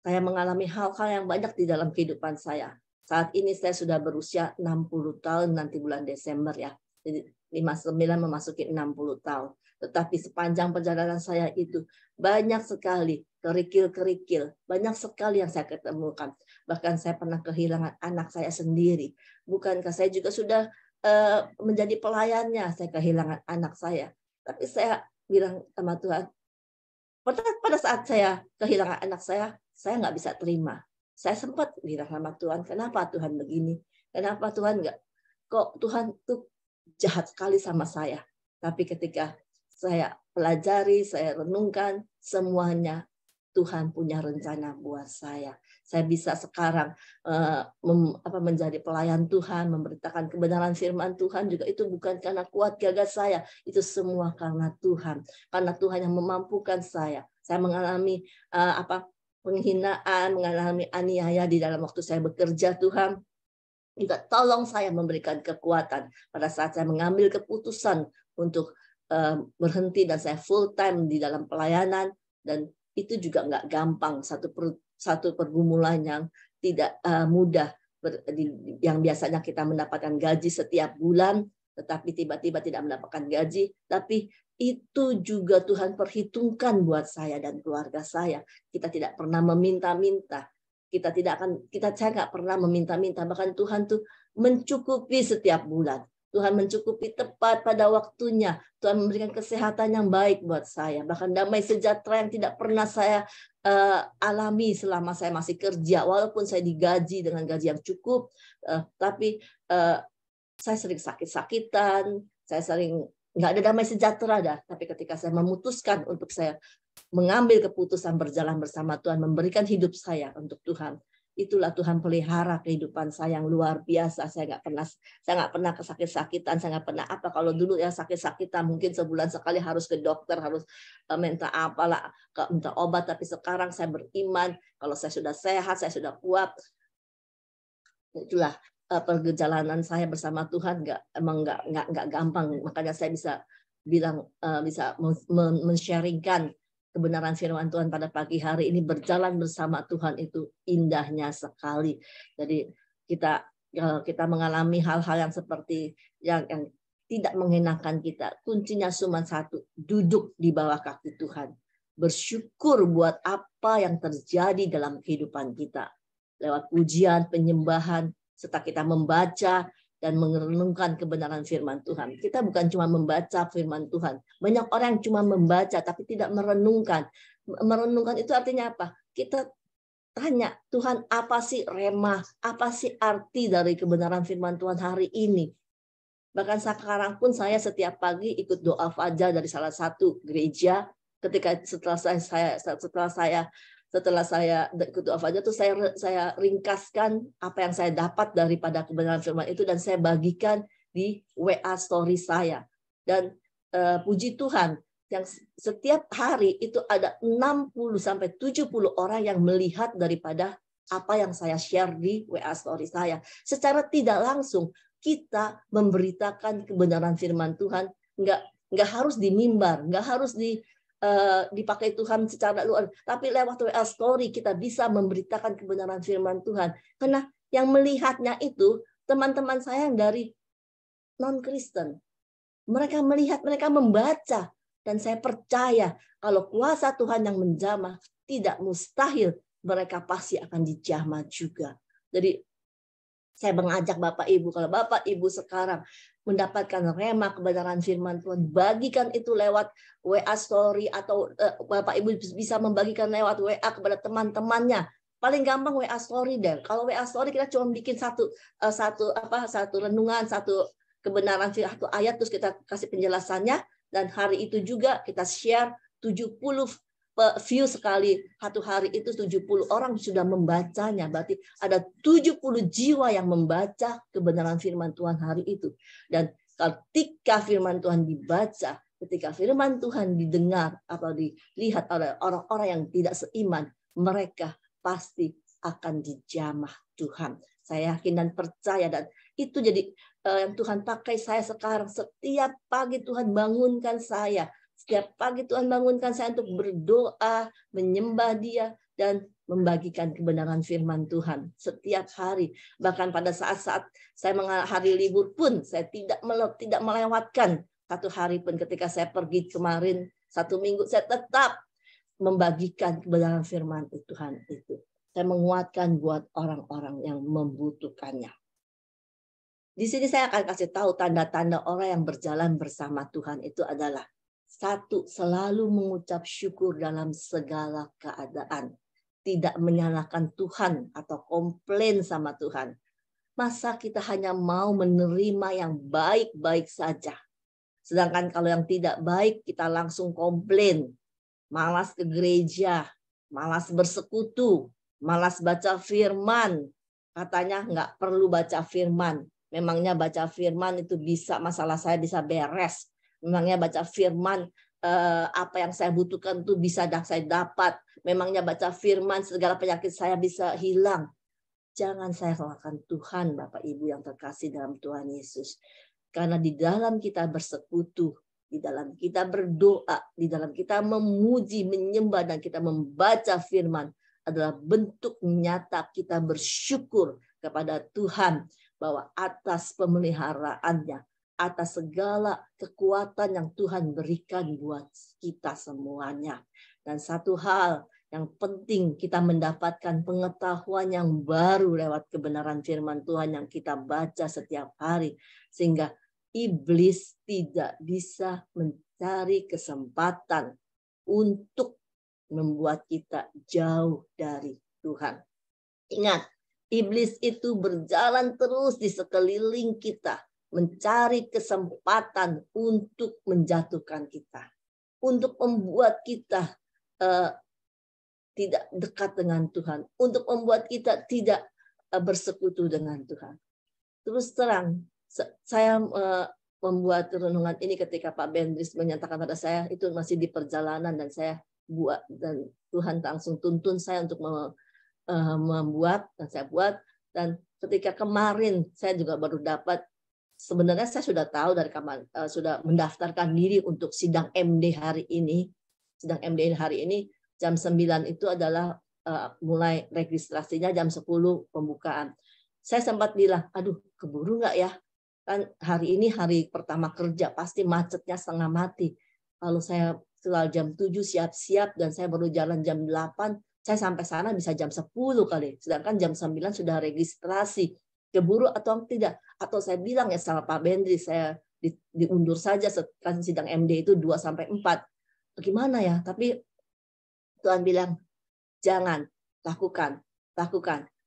S6: Saya mengalami hal-hal yang banyak di dalam kehidupan saya. Saat ini saya sudah berusia 60 tahun nanti bulan Desember ya. Jadi 59 memasuki 60 tahun. Tetapi sepanjang perjalanan saya itu banyak sekali kerikil-kerikil, banyak sekali yang saya ketemukan. Bahkan saya pernah kehilangan anak saya sendiri. Bukankah saya juga sudah menjadi pelayannya, saya kehilangan anak saya. Tapi saya bilang sama Tuhan, pada saat saya kehilangan anak saya nggak bisa terima. Saya sempat bilang sama Tuhan, kenapa Tuhan begini? Kenapa Tuhan nggak? Kok Tuhan tuh jahat sekali sama saya? Tapi ketika saya pelajari, saya renungkan, semuanya Tuhan punya rencana buat saya. Saya bisa sekarang menjadi pelayan Tuhan, memberitakan kebenaran firman Tuhan juga itu bukan karena kuat gagah saya, itu semua karena Tuhan. Karena Tuhan yang memampukan saya. Saya mengalami penghinaan, mengalami aniaya di dalam waktu saya bekerja, Tuhan juga tolong saya memberikan kekuatan pada saat saya mengambil keputusan untuk berhenti dan saya full time di dalam pelayanan, dan itu juga nggak gampang, satu pergumulan yang tidak mudah, yang biasanya kita mendapatkan gaji setiap bulan tetapi tiba-tiba tidak mendapatkan gaji, tapi itu juga Tuhan perhitungkan buat saya dan keluarga saya. Kita tidak pernah meminta-minta, saya nggak pernah meminta-minta, bahkan Tuhan tuh mencukupi setiap bulan. Tuhan mencukupi tepat pada waktunya. Tuhan memberikan kesehatan yang baik buat saya. Bahkan damai sejahtera yang tidak pernah saya alami selama saya masih kerja. Walaupun saya digaji dengan gaji yang cukup, tapi saya sering sakit-sakitan. Saya sering nggak ada damai sejahtera dah. Tapi ketika saya memutuskan untuk saya mengambil keputusan berjalan bersama Tuhan, memberikan hidup saya untuk Tuhan, itulah Tuhan pelihara kehidupan saya yang luar biasa. Saya nggak pernah kesakit-sakitan, saya nggak pernah apa. Kalau dulu ya sakit-sakitan, mungkin sebulan sekali harus ke dokter, harus minta apalah, minta obat. Tapi sekarang saya beriman, kalau saya sudah sehat, saya sudah kuat. Itulah perjalanan saya bersama Tuhan, nggak gampang. Makanya saya bisa bilang, bisa men-sharingkan kebenaran firman Tuhan pada pagi hari ini. Berjalan bersama Tuhan itu indahnya sekali. Jadi kita mengalami hal-hal yang seperti yang tidak mengenakan kita. Kuncinya cuma satu, duduk di bawah kaki Tuhan. Bersyukur buat apa yang terjadi dalam kehidupan kita. Lewat pujian, penyembahan, serta kita membaca dan merenungkan kebenaran firman Tuhan. Kita bukan cuma membaca firman Tuhan. Banyak orang yang cuma membaca tapi tidak merenungkan. Merenungkan itu artinya apa? Kita tanya, Tuhan apa sih rema? Apa sih arti dari kebenaran firman Tuhan hari ini? Bahkan sekarang pun saya setiap pagi ikut doa fajar dari salah satu gereja. Ketika setelah saya ikut doa fajar itu saya ringkaskan apa yang saya dapat daripada kebenaran firman itu dan saya bagikan di WA story saya. Dan puji Tuhan yang setiap hari itu ada 60 sampai 70 orang yang melihat daripada apa yang saya share di WA story saya. Secara tidak langsung kita memberitakan kebenaran firman Tuhan, nggak harus di mimbar, nggak harus dipakai Tuhan secara luar, tapi lewat WA story kita bisa memberitakan kebenaran firman Tuhan. Karena yang melihatnya itu teman-teman saya yang dari non-Kristen. Mereka melihat, mereka membaca, dan saya percaya kalau kuasa Tuhan yang menjamah, tidak mustahil mereka pasti akan dijamah juga. Jadi saya mengajak Bapak Ibu, kalau Bapak Ibu sekarang mendapatkan rema kebenaran firman Tuhan, bagikan itu lewat WA story atau Bapak Ibu bisa membagikan lewat WA kepada teman-temannya. Paling gampang WA story deh. Kalau WA story kita cuma bikin satu renungan, satu kebenaran satu ayat, terus kita kasih penjelasannya, dan hari itu juga kita share 70 view sekali. Satu hari itu 70 orang sudah membacanya. Berarti ada 70 jiwa yang membaca kebenaran firman Tuhan hari itu. Dan ketika firman Tuhan dibaca, ketika firman Tuhan didengar atau dilihat oleh orang-orang yang tidak seiman, mereka pasti akan dijamah Tuhan. Saya yakin dan percaya, dan itu jadi yang Tuhan pakai saya sekarang. Setiap pagi Tuhan bangunkan saya. Setiap pagi Tuhan bangunkan saya untuk berdoa, menyembah Dia, dan membagikan kebenaran firman Tuhan setiap hari. Bahkan pada saat-saat saya hari libur pun, saya tidak melewatkan satu hari pun. Ketika saya pergi kemarin, 1 minggu, saya tetap membagikan kebenaran firman Tuhan itu. Saya menguatkan buat orang-orang yang membutuhkannya. Di sini saya akan kasih tahu tanda-tanda orang yang berjalan bersama Tuhan itu adalah: 1, selalu mengucap syukur dalam segala keadaan. Tidak menyalahkan Tuhan atau komplain sama Tuhan. Masa kita hanya mau menerima yang baik-baik saja. Sedangkan kalau yang tidak baik kita langsung komplain. Malas ke gereja, malas bersekutu, malas baca firman. Katanya nggak perlu baca firman. Memangnya baca firman itu bisa, masalah saya bisa beres. Memangnya baca firman apa yang saya butuhkan itu bisa saya dapat. Memangnya baca firman segala penyakit saya bisa hilang. Jangan saya salahkan Tuhan, Bapak Ibu yang terkasih dalam Tuhan Yesus. Karena di dalam kita bersekutu, di dalam kita berdoa, di dalam kita memuji, menyembah, dan kita membaca firman adalah bentuk nyata kita bersyukur kepada Tuhan bahwa atas pemeliharaannya, atas segala kekuatan yang Tuhan berikan buat kita semuanya. Dan satu hal yang penting, kita mendapatkan pengetahuan yang baru lewat kebenaran firman Tuhan yang kita baca setiap hari. Sehingga iblis tidak bisa mencari kesempatan untuk membuat kita jauh dari Tuhan. Ingat, iblis itu berjalan terus di sekeliling kita, mencari kesempatan untuk menjatuhkan kita, untuk membuat kita tidak dekat dengan Tuhan, untuk membuat kita tidak bersekutu dengan Tuhan. Terus terang, saya membuat renungan ini ketika Pak Bendris menyatakan pada saya, itu masih di perjalanan dan saya buat, dan Tuhan langsung tuntun saya untuk membuat, dan saya buat. Dan ketika kemarin saya juga baru dapat, sebenarnya saya sudah tahu dari kemarin, sudah mendaftarkan diri untuk sidang MD hari ini. Sidang MD hari ini jam 9 itu adalah mulai registrasinya, jam 10 pembukaan. Saya sempat bilang, aduh keburu nggak ya? Kan hari ini hari pertama kerja, pasti macetnya setengah mati. Lalu saya setelah jam 7 siap-siap dan saya baru jalan jam 8, saya sampai sana bisa jam 10 kali. Sedangkan jam 9 sudah registrasi. Keburu atau tidak? Atau saya bilang ya sama Pak Bendri, saya diundur saja setelah sidang MD itu 2-4. Bagaimana ya? Tapi Tuhan bilang, jangan, lakukan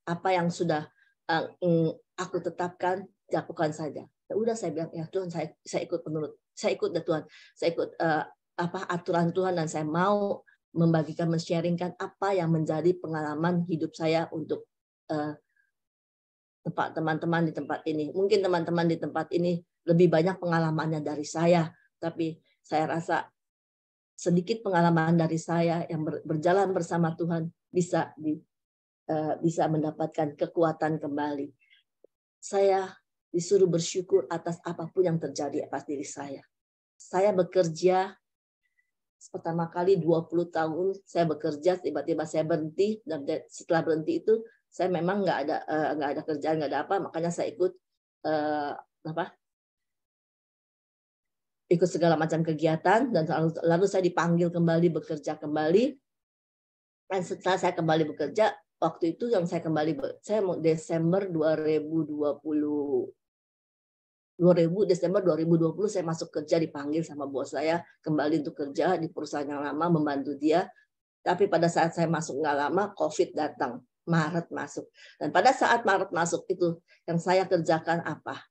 S6: apa yang sudah aku tetapkan, lakukan saja. Ya udah, saya bilang ya Tuhan, saya ikut menurut, saya ikut Tuhan, saya ikut aturan Tuhan, dan saya mau membagikan, men-sharingkan apa yang menjadi pengalaman hidup saya untuk teman-teman di tempat ini. Mungkin teman-teman di tempat ini lebih banyak pengalamannya dari saya, tapi saya rasa sedikit pengalaman dari saya yang berjalan bersama Tuhan bisa mendapatkan kekuatan kembali. Saya disuruh bersyukur atas apapun yang terjadi atas diri saya. Saya bekerja pertama kali 20 tahun saya bekerja, tiba-tiba saya berhenti, dan setelah berhenti itu saya memang nggak ada kerjaan, nggak ada apa, makanya saya ikut segala macam kegiatan, dan lalu saya dipanggil kembali bekerja kembali. Dan setelah saya kembali bekerja, waktu itu yang saya mau Desember 2020 saya masuk kerja, dipanggil sama bos saya kembali untuk kerja di perusahaan yang lama, membantu dia. Tapi pada saat saya masuk nggak lama, COVID datang, Maret masuk. Dan pada saat Maret masuk itu yang saya kerjakan apa?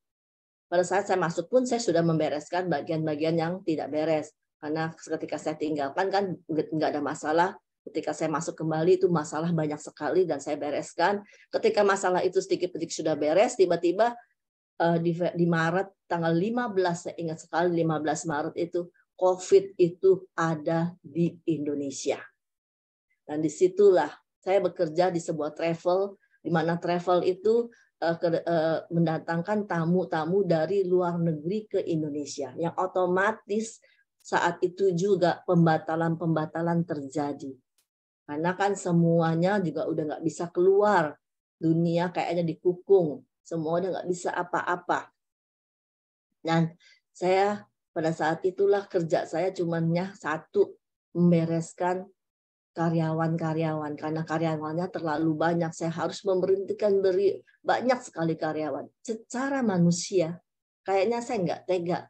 S6: Pada saat saya masuk pun saya sudah membereskan bagian-bagian yang tidak beres. Karena ketika saya tinggalkan kan nggak ada masalah. Ketika saya masuk kembali itu masalah banyak sekali dan saya bereskan. Ketika masalah itu sedikit-sedikit sudah beres, tiba-tiba di Maret tanggal 15, saya ingat sekali 15 Maret itu COVID itu ada di Indonesia. Dan disitulah saya bekerja di sebuah travel, di mana travel itu mendatangkan tamu-tamu dari luar negeri ke Indonesia, yang otomatis saat itu juga pembatalan terjadi. Karena kan semuanya juga udah nggak bisa keluar, dunia kayaknya dikukung, semua udah nggak bisa apa-apa. Dan saya pada saat itulah kerja saya cumannya satu, membereskan karyawan-karyawan, karena karyawannya terlalu banyak. Saya harus memberhentikan banyak sekali karyawan. Secara manusia, kayaknya saya nggak tega.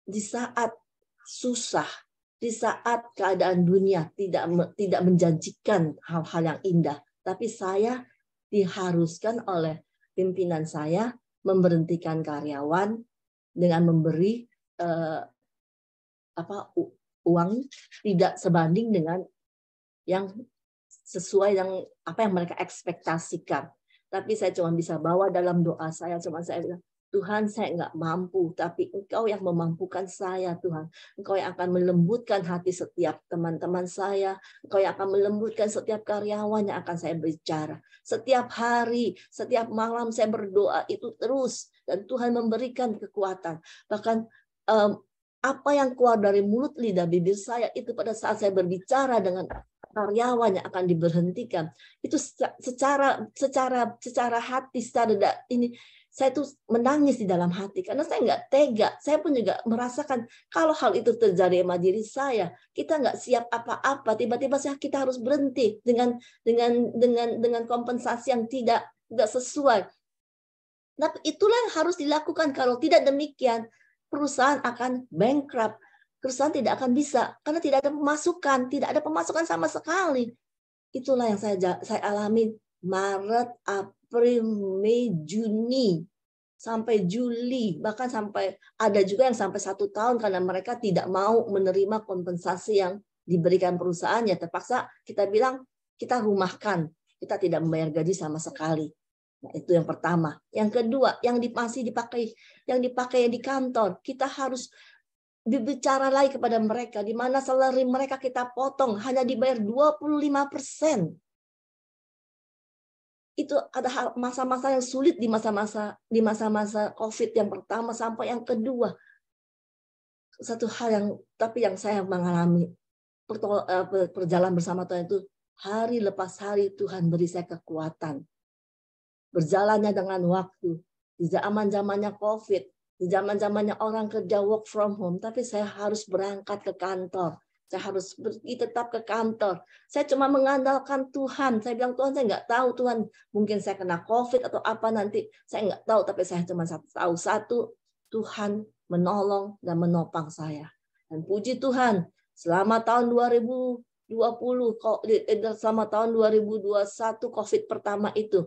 S6: Di saat susah, di saat keadaan dunia tidak menjanjikan hal-hal yang indah, tapi saya diharuskan oleh pimpinan saya memberhentikan karyawan dengan memberi uang tidak sebanding dengan yang sesuai yang apa yang mereka ekspektasikan. Tapi saya cuma bisa bawa dalam doa saya, saya bilang, Tuhan, saya nggak mampu, tapi Engkau yang memampukan saya, Tuhan. Engkau yang akan melembutkan hati setiap teman-teman saya. Engkau yang akan melembutkan setiap karyawan yang akan saya bicara. Setiap hari, setiap malam saya berdoa itu terus. Dan Tuhan memberikan kekuatan. Bahkan apa yang keluar dari mulut lidah bibir saya itu pada saat saya berbicara dengan karyawan yang akan diberhentikan, itu secara hati, ini saya tuh menangis di dalam hati karena saya nggak tega. Saya pun juga merasakan kalau hal itu terjadi sama diri saya, kita nggak siap apa-apa. Tiba-tiba kita harus berhenti dengan kompensasi yang tidak sesuai. Tapi itulah yang harus dilakukan. Kalau tidak demikian, perusahaan akan bankrupt. Perusahaan tidak akan bisa karena tidak ada pemasukan sama sekali. Itulah yang saya alami Maret, April, Mei, Juni. sampai Juli, bahkan sampai ada juga yang sampai 1 tahun karena mereka tidak mau menerima kompensasi yang diberikan perusahaannya. Terpaksa kita bilang kita rumahkan, kita tidak membayar gaji sama sekali. Nah, itu yang pertama. Yang kedua, yang masih dipakai di kantor, kita harus berbicara lagi kepada mereka, di mana salary mereka kita potong hanya dibayar 25%. Itu ada masa-masa yang sulit di masa-masa COVID yang pertama sampai yang kedua. Satu hal yang saya mengalami perjalanan bersama Tuhan itu hari lepas hari Tuhan beri saya kekuatan. Berjalannya dengan waktu di zaman-zamannya COVID, di zaman-zamannya orang kerja work from home, tapi saya harus berangkat ke kantor. Saya harus pergi tetap ke kantor. Saya cuma mengandalkan Tuhan. Saya bilang, Tuhan, saya nggak tahu, Tuhan. Mungkin saya kena COVID atau apa nanti. Saya nggak tahu, tapi saya cuma tahu satu, Tuhan menolong dan menopang saya. Dan puji Tuhan, selama tahun 2020, selama tahun 2021 COVID pertama itu,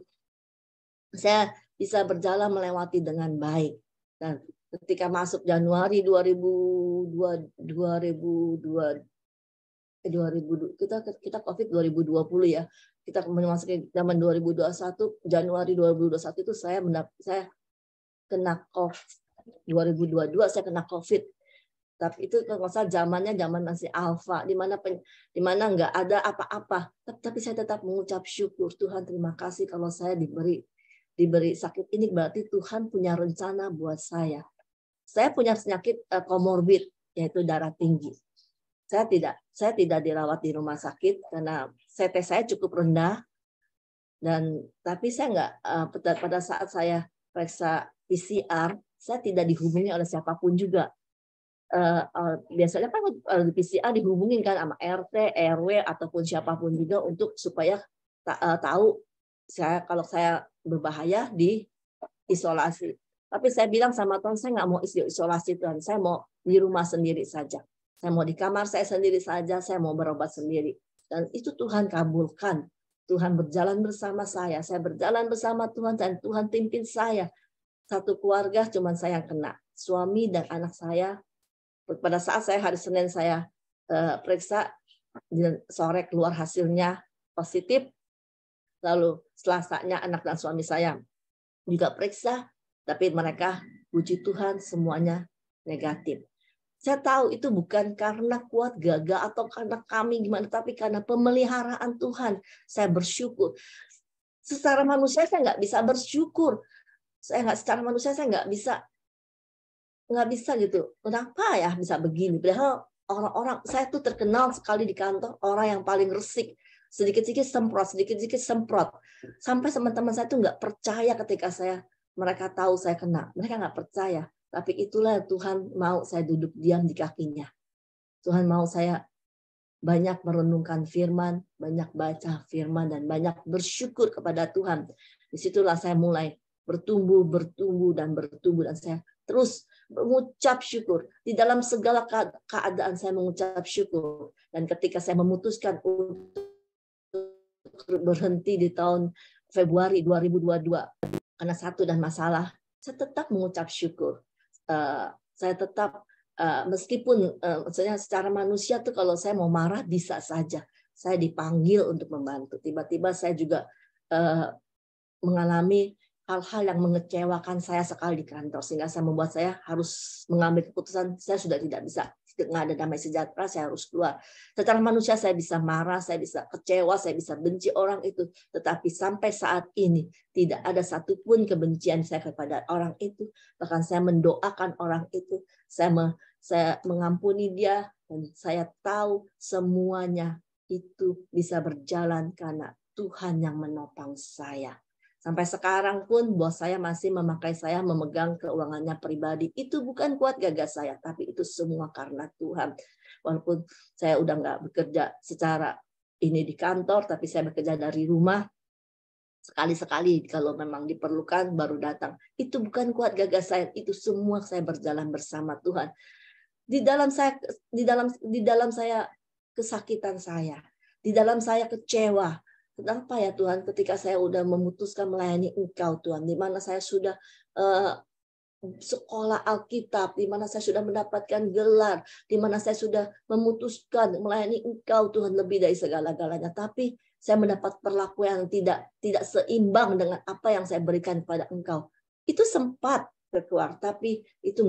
S6: saya bisa berjalan melewati dengan baik. Dan ketika masuk Januari 2020 kita COVID 2020 ya. Kita memasuki zaman 2021, Januari 2021 itu saya kena COVID. 2022 saya kena COVID. Tapi itu kalau salah zamannya zaman masih alfa, di mana nggak ada apa-apa. Tapi saya tetap mengucap syukur, Tuhan terima kasih kalau saya diberi sakit ini, berarti Tuhan punya rencana buat saya. Saya punya penyakit komorbid, yaitu darah tinggi. Saya tidak dirawat di rumah sakit karena CT saya cukup rendah, tapi saya nggak pada saat saya periksa PCR, saya tidak dihubungi oleh siapapun juga. Biasanya kan di PCR dihubungin kan sama RT, RW ataupun siapapun juga untuk supaya tahu kalau saya berbahaya di isolasi. Tapi saya bilang sama Tuhan, saya nggak mau isolasi Tuhan, saya mau di rumah sendiri saja. Saya mau di kamar saya sendiri saja, saya mau berobat sendiri. Dan itu Tuhan kabulkan. Tuhan berjalan bersama saya berjalan bersama Tuhan, dan Tuhan pimpin saya. Satu keluarga cuma saya yang kena. Suami dan anak saya, pada saat saya hari Senin saya periksa, sore keluar hasilnya positif. Lalu Selasanya anak dan suami saya juga periksa, tapi mereka, puji Tuhan, semuanya negatif. Saya tahu itu bukan karena kuat gagah atau karena kami gimana, tapi karena pemeliharaan Tuhan. Saya bersyukur. Secara manusia saya nggak bisa bersyukur. Secara manusia saya nggak bisa gitu. Kenapa ya bisa begini? Padahal orang-orang, saya tuh terkenal sekali di kantor orang yang paling resik. Sedikit-sedikit semprot. Sampai teman-teman saya tuh nggak percaya ketika mereka tahu saya kena. Mereka nggak percaya. Tapi itulah Tuhan mau saya duduk diam di kakinya. Tuhan mau saya banyak merenungkan firman, banyak baca firman, dan banyak bersyukur kepada Tuhan. Disitulah saya mulai bertumbuh, dan saya terus mengucap syukur. Di dalam segala keadaan saya mengucap syukur. Dan ketika saya memutuskan untuk berhenti di tahun Februari 2022, karena satu dan masalah, saya tetap mengucap syukur. Saya tetap meskipun maksudnya secara manusia tuh kalau saya mau marah bisa saja. Saya dipanggil untuk membantu. Tiba-tiba saya juga mengalami hal-hal yang mengecewakan saya sekali di kantor, sehingga membuat saya harus mengambil keputusan. Saya sudah tidak bisa, nggak ada damai sejahtera, saya harus keluar. Secara manusia saya bisa marah, saya bisa kecewa, saya bisa benci orang itu. Tetapi sampai saat ini tidak ada satupun kebencian saya kepada orang itu. Bahkan saya mendoakan orang itu, saya mengampuni dia, dan saya tahu semuanya itu bisa berjalan karena Tuhan yang menopang saya. Sampai sekarang pun bos saya masih memakai saya memegang keuangannya pribadi. Itu bukan kuat gagah saya, tapi itu semua karena Tuhan. Walaupun saya udah nggak bekerja secara ini di kantor, tapi saya bekerja dari rumah. Sekali-sekali kalau memang diperlukan baru datang. Itu bukan kuat gagah saya, itu semua saya berjalan bersama Tuhan. Di dalam saya kesakitan saya, di dalam saya kecewa. Kenapa ya Tuhan, ketika saya sudah memutuskan melayani Engkau Tuhan, di mana saya sudah sekolah Alkitab, di mana saya sudah mendapatkan gelar, di mana saya sudah memutuskan melayani Engkau Tuhan lebih dari segala-galanya. Tapi saya mendapat perlakuan yang tidak seimbang dengan apa yang saya berikan kepada Engkau. Itu sempat keluar, tapi itu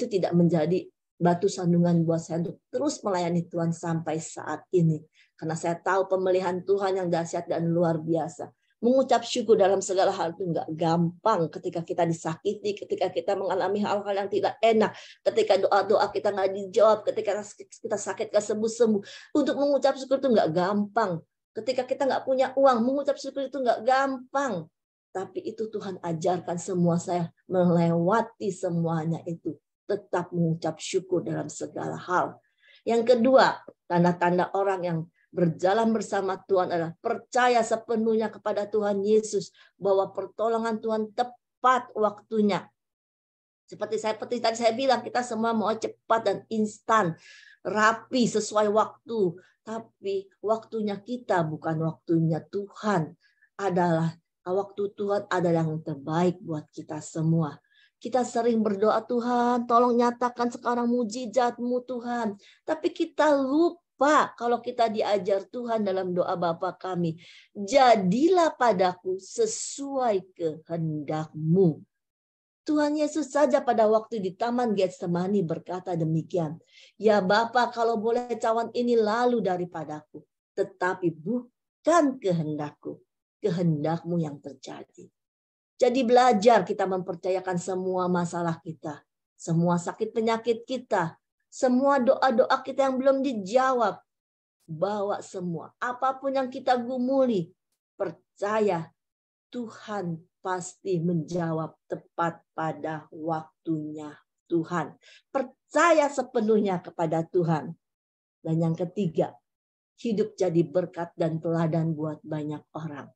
S6: tidak menjadi batu sandungan buat saya untuk terus melayani Tuhan sampai saat ini. Karena saya tahu pemeliharaan Tuhan yang dahsyat dan luar biasa. Mengucap syukur dalam segala hal itu nggak gampang ketika kita disakiti, ketika kita mengalami hal-hal yang tidak enak, ketika doa-doa kita nggak dijawab, ketika kita sakit nggak sembuh-sembuh. Untuk mengucap syukur itu nggak gampang. Ketika kita nggak punya uang, mengucap syukur itu nggak gampang. Tapi itu Tuhan ajarkan semua saya melewati semuanya itu. Tetap mengucap syukur dalam segala hal. Yang kedua, tanda-tanda orang yang berjalan bersama Tuhan adalah percaya sepenuhnya kepada Tuhan Yesus bahwa pertolongan Tuhan tepat waktunya. Seperti tadi saya bilang, kita semua mau cepat dan instan, rapi sesuai waktu. Tapi waktunya kita bukan waktunya Tuhan. Waktu Tuhan adalah yang terbaik buat kita semua. Kita sering berdoa, Tuhan, tolong nyatakan sekarang mujizat-Mu Tuhan. Tapi kita lupa kalau kita diajar Tuhan dalam doa Bapa kami. Jadilah padaku sesuai kehendak-Mu. Tuhan Yesus saja pada waktu di Taman Getsemani berkata demikian. Ya Bapa, kalau boleh cawan ini lalu daripadaku. Tetapi bukan kehendak-Ku. Kehendak-Mu yang terjadi. Jadi belajar kita mempercayakan semua masalah kita. Semua sakit penyakit kita. Semua doa-doa kita yang belum dijawab. Bawa semua. Apapun yang kita gumuli. Percaya Tuhan pasti menjawab tepat pada waktunya Tuhan. Percaya sepenuhnya kepada Tuhan. Dan yang ketiga, hidup jadi berkat dan teladan buat banyak orang.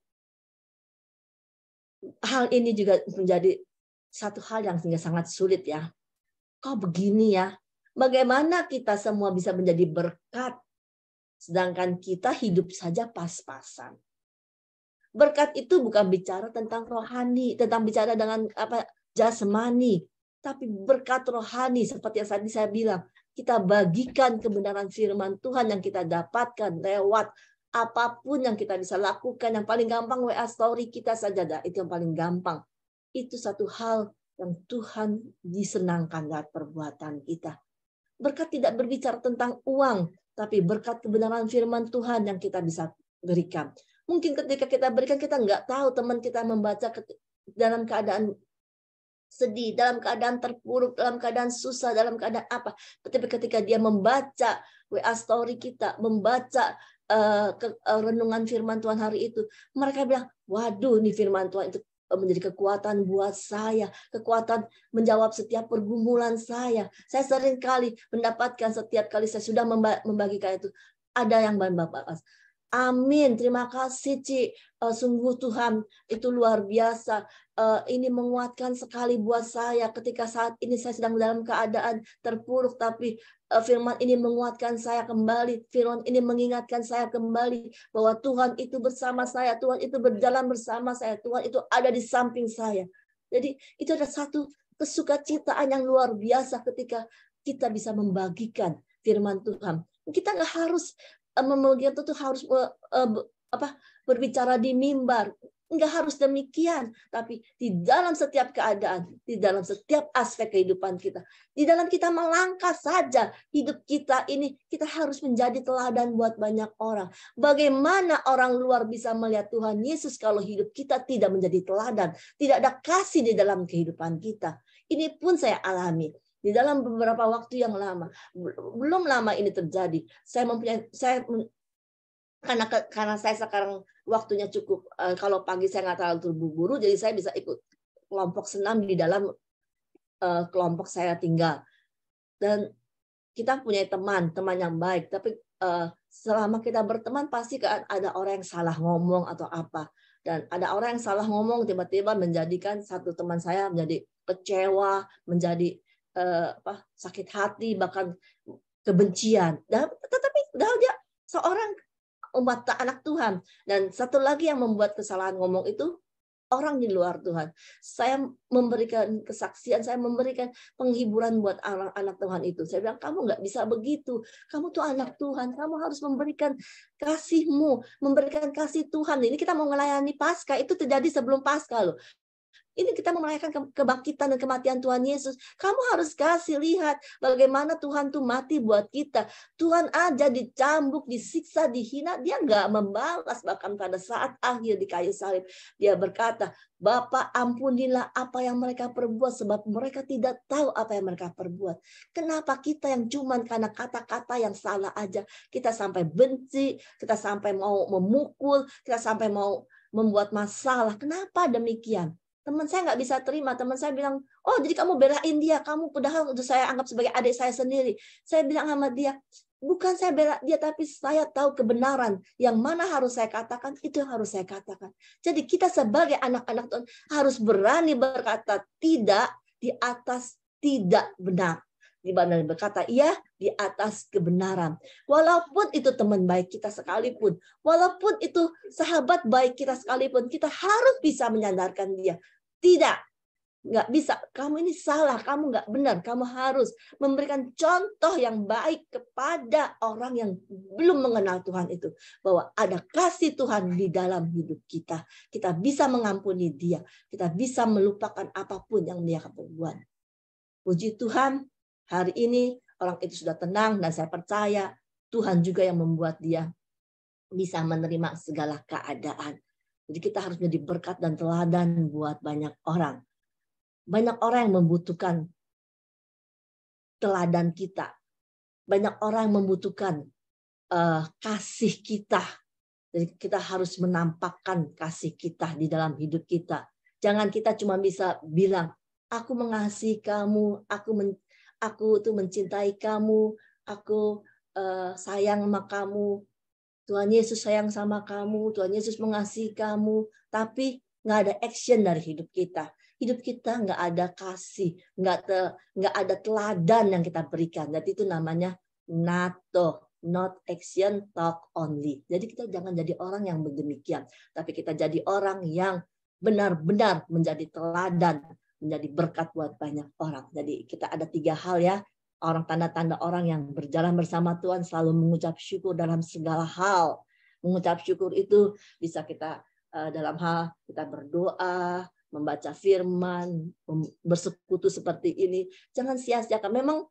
S6: Hal ini juga menjadi satu hal yang sangat sulit ya. Kok begini ya? Bagaimana kita semua bisa menjadi berkat, sedangkan kita hidup saja pas-pasan. Berkat itu bukan bicara tentang rohani, tentang bicara dengan jasmani, tapi berkat rohani seperti yang tadi saya bilang. Kita bagikan kebenaran firman Tuhan yang kita dapatkan lewat apapun yang kita bisa lakukan. Yang paling gampang WA story kita saja, itu yang paling gampang. Itu satu hal yang Tuhan disenangkan dari perbuatan kita. Berkat tidak berbicara tentang uang, tapi berkat kebenaran firman Tuhan yang kita bisa berikan. Mungkin ketika kita berikan, kita nggak tahu teman kita membaca dalam keadaan sedih, dalam keadaan terpuruk, dalam keadaan susah, dalam keadaan apa. Tetapi ketika dia membaca WA story kita, membaca renungan firman Tuhan hari itu, mereka bilang, waduh, ini firman Tuhan itu menjadi kekuatan buat saya, kekuatan menjawab setiap pergumulan saya. Saya sering kali mendapatkan setiap kali saya sudah membagikan itu, ada yang Bapak. Amin, terima kasih Ci. Sungguh Tuhan itu luar biasa. Ini menguatkan sekali buat saya ketika saat ini saya sedang dalam keadaan terpuruk, tapi firman ini menguatkan saya kembali. Firman ini mengingatkan saya kembali bahwa Tuhan itu bersama saya, Tuhan itu berjalan bersama saya, Tuhan itu ada di samping saya. Jadi itu ada satu kesukacitaan yang luar biasa ketika kita bisa membagikan firman Tuhan. Kita nggak harus membagikan itu harus berbicara di mimbar. Enggak harus demikian, tapi di dalam setiap keadaan, di dalam setiap aspek kehidupan kita, di dalam kita melangkah saja hidup kita ini, kita harus menjadi teladan buat banyak orang. Bagaimana orang luar bisa melihat Tuhan Yesus kalau hidup kita tidak menjadi teladan, tidak ada kasih di dalam kehidupan kita. Ini pun saya alami di dalam beberapa waktu yang lama. Belum lama ini terjadi. Karena saya sekarang waktunya cukup, kalau pagi saya nggak terlalu terburu-buru, jadi saya bisa ikut kelompok senam di dalam kelompok saya tinggal. Dan kita punya teman yang baik, tapi selama kita berteman pasti ada orang yang salah ngomong atau apa. Dan ada orang yang salah ngomong tiba-tiba menjadikan satu teman saya menjadi kecewa, menjadi sakit hati, bahkan kebencian. Tetapi dia seorang umat anak Tuhan. Dan satu lagi yang membuat kesalahan ngomong itu, orang di luar Tuhan. Saya memberikan kesaksian, saya memberikan penghiburan buat anak-anak Tuhan itu. Saya bilang, kamu nggak bisa begitu. Kamu tuh anak Tuhan, kamu harus memberikan kasih-Mu, memberikan kasih Tuhan. Ini kita mau melayani Paskah, itu terjadi sebelum Paskah loh. Ini kita merayakan kebangkitan dan kematian Tuhan Yesus. Kamu harus kasih lihat bagaimana Tuhan tuh mati buat kita. Tuhan aja dicambuk, disiksa, dihina. Dia nggak membalas. Bahkan pada saat akhir di kayu salib. Dia berkata, Bapa ampunilah apa yang mereka perbuat. Sebab mereka tidak tahu apa yang mereka perbuat. Kenapa kita yang cuman karena kata-kata yang salah aja. Kita sampai benci. Kita sampai mau memukul. Kita sampai mau membuat masalah. Kenapa demikian? Teman saya nggak bisa terima. Teman saya bilang, oh jadi kamu belain dia. Kamu padahal udah saya anggap sebagai adik saya sendiri. Saya bilang sama dia, bukan saya bela dia, tapi saya tahu kebenaran. Yang mana harus saya katakan, itu yang harus saya katakan. Jadi kita sebagai anak-anak Tuhan harus berani berkata tidak di atas tidak benar. Di mana berkata iya di atas kebenaran. Walaupun itu teman baik kita sekalipun. Walaupun itu sahabat baik kita sekalipun. Kita harus bisa menyadarkan dia. Tidak, nggak bisa. Kamu ini salah, kamu nggak benar. Kamu harus memberikan contoh yang baik kepada orang yang belum mengenal Tuhan itu. Bahwa ada kasih Tuhan di dalam hidup kita. Kita bisa mengampuni dia. Kita bisa melupakan apapun yang dia perbuat. Puji Tuhan, hari ini orang itu sudah tenang dan saya percaya Tuhan juga yang membuat dia bisa menerima segala keadaan. Jadi kita harus menjadi berkat dan teladan buat banyak orang. Banyak orang yang membutuhkan teladan kita. Banyak orang yang membutuhkan kasih kita. Jadi kita harus menampakkan kasih kita di dalam hidup kita. Jangan kita cuma bisa bilang, aku mengasihi kamu, aku tuh mencintai kamu, aku sayang sama kamu. Tuhan Yesus sayang sama kamu, Tuhan Yesus mengasihi kamu, tapi nggak ada action dari hidup kita. Hidup kita nggak ada kasih, nggak ada teladan yang kita berikan. Jadi itu namanya NATO, not action, talk only. Jadi kita jangan jadi orang yang demikian, tapi kita jadi orang yang benar-benar menjadi teladan, menjadi berkat buat banyak orang. Jadi kita ada 3 hal ya. Orang tanda-tanda orang yang berjalan bersama Tuhan selalu mengucap syukur dalam segala hal. Mengucap syukur itu bisa kita dalam hal kita berdoa, membaca firman, bersekutu seperti ini. Jangan sia-siakan. Memang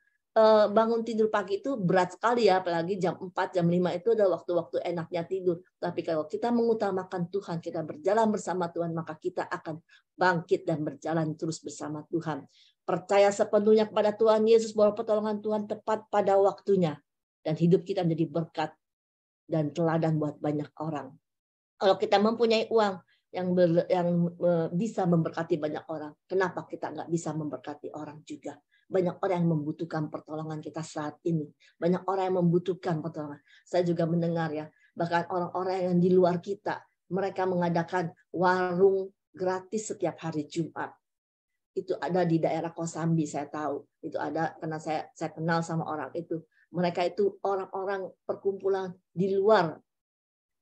S6: bangun tidur pagi itu berat sekali ya, apalagi jam 4, jam 5 itu adalah waktu-waktu enaknya tidur. Tapi kalau kita mengutamakan Tuhan, kita berjalan bersama Tuhan, maka kita akan bangkit dan berjalan terus bersama Tuhan. Percaya sepenuhnya kepada Tuhan Yesus bahwa pertolongan Tuhan tepat pada waktunya. Dan hidup kita menjadi berkat dan teladan buat banyak orang. Kalau kita mempunyai uang yang bisa memberkati banyak orang, kenapa kita nggak bisa memberkati orang juga? Banyak orang yang membutuhkan pertolongan kita saat ini. Banyak orang yang membutuhkan pertolongan. Saya juga mendengar ya, bahkan orang-orang yang di luar kita, mereka mengadakan warung gratis setiap hari Jumat. Itu ada di daerah Kosambi, saya tahu. Itu ada karena saya kenal sama orang itu. Mereka itu orang-orang perkumpulan di luar.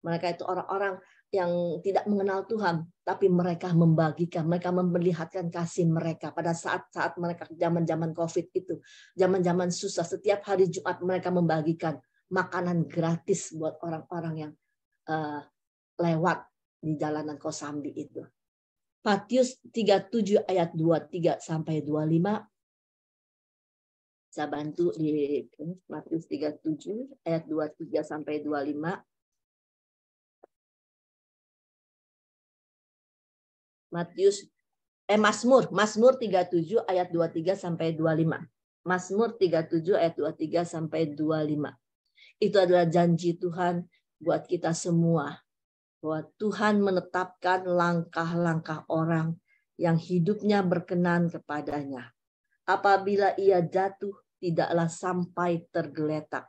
S6: Mereka itu orang-orang yang tidak mengenal Tuhan, tapi mereka membagikan, mereka memperlihatkan kasih mereka pada saat-saat mereka zaman-zaman COVID itu, zaman-zaman susah. Setiap hari Jumat mereka membagikan makanan gratis buat orang-orang yang lewat di jalanan Kosambi itu. Matius 37 ayat 23 sampai 25. Saya bantu di Matius 37 ayat 23 sampai 25. Mazmur 37 ayat 23 sampai 25. Mazmur 37 ayat 23 sampai 25. Itu adalah janji Tuhan buat kita semua. Bahwa Tuhan menetapkan langkah-langkah orang yang hidupnya berkenan kepadanya. Apabila ia jatuh, tidaklah sampai tergeletak.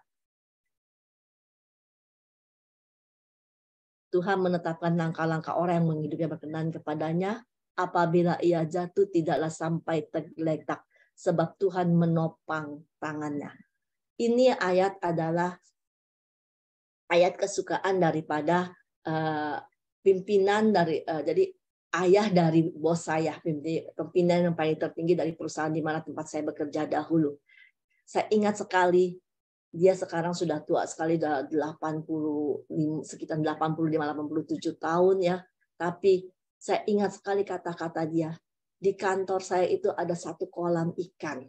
S6: Tuhan menetapkan langkah-langkah orang yang hidupnya berkenan kepadanya. Apabila ia jatuh, tidaklah sampai tergeletak. Sebab Tuhan menopang tangannya. Ini ayat adalah ayat kesukaan daripada pimpinan dari jadi ayah dari bos saya, pimpinan yang paling tertinggi dari perusahaan di mana tempat saya bekerja dahulu. Saya ingat sekali, dia sekarang sudah tua sekali, sudah 85, sekitar 85-87 tahun ya. Tapi saya ingat sekali kata-kata dia. Di kantor saya itu ada satu kolam ikan.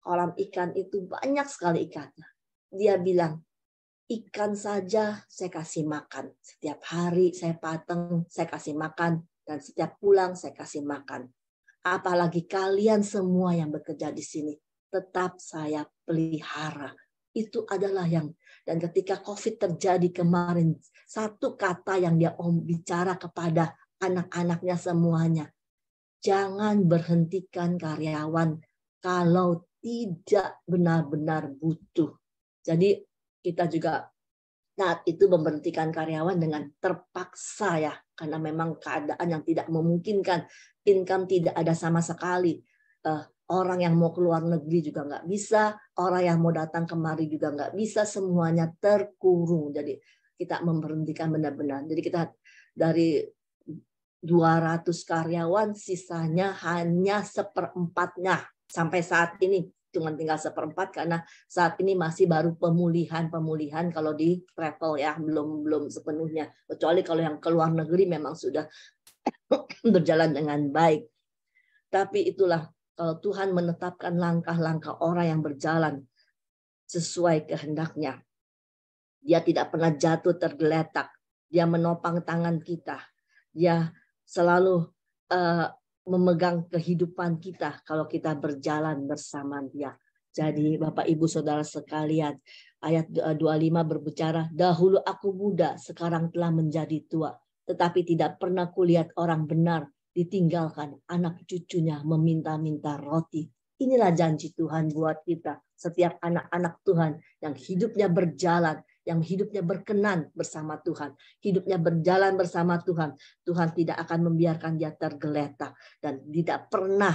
S6: Kolam ikan itu banyak sekali ikannya. Dia bilang, ikan saja saya kasih makan. Setiap hari saya pateng, saya kasih makan. Dan setiap pulang saya kasih makan. Apalagi kalian semua yang bekerja di sini. Tetap saya pelihara. Itu adalah yang, dan ketika COVID terjadi kemarin, satu kata yang dia bicara kepada anak-anaknya semuanya, jangan berhentikan karyawan kalau tidak benar-benar butuh. Jadi kita juga saat itu memberhentikan karyawan dengan terpaksa ya, karena memang keadaan yang tidak memungkinkan, income tidak ada sama sekali. Orang yang mau keluar negeri juga nggak bisa, orang yang mau datang kemari juga nggak bisa, semuanya terkurung. Jadi kita memberhentikan benar-benar. Jadi kita dari 200 karyawan, sisanya hanya 1/4-nya. Sampai saat ini cuma tinggal 1/4 karena saat ini masih baru pemulihan kalau di travel ya, belum sepenuhnya. Kecuali kalau yang keluar negeri memang sudah berjalan dengan baik. Tapi itulah, kalau Tuhan menetapkan langkah-langkah orang yang berjalan sesuai kehendaknya. Dia tidak pernah jatuh tergeletak. Dia menopang tangan kita. Dia selalu memegang kehidupan kita kalau kita berjalan bersama dia. Jadi Bapak Ibu Saudara sekalian, ayat 25 berbicara, dahulu aku muda, sekarang telah menjadi tua. Tetapi tidak pernah kulihat orang benar ditinggalkan anak cucunya meminta-minta roti. Inilah janji Tuhan buat kita. Setiap anak-anak Tuhan yang hidupnya berjalan, yang hidupnya berkenan bersama Tuhan, hidupnya berjalan bersama Tuhan, Tuhan tidak akan membiarkan dia tergeletak. Dan tidak pernah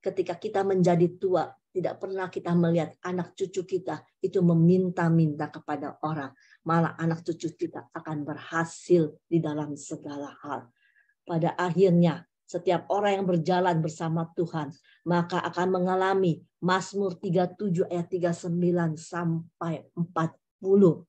S6: ketika kita menjadi tua, tidak pernah kita melihat anak cucu kita itu meminta-minta kepada orang. Malah anak cucu kita akan berhasil di dalam segala hal. Pada akhirnya, setiap orang yang berjalan bersama Tuhan, maka akan mengalami Mazmur 37 ayat 39 sampai 40.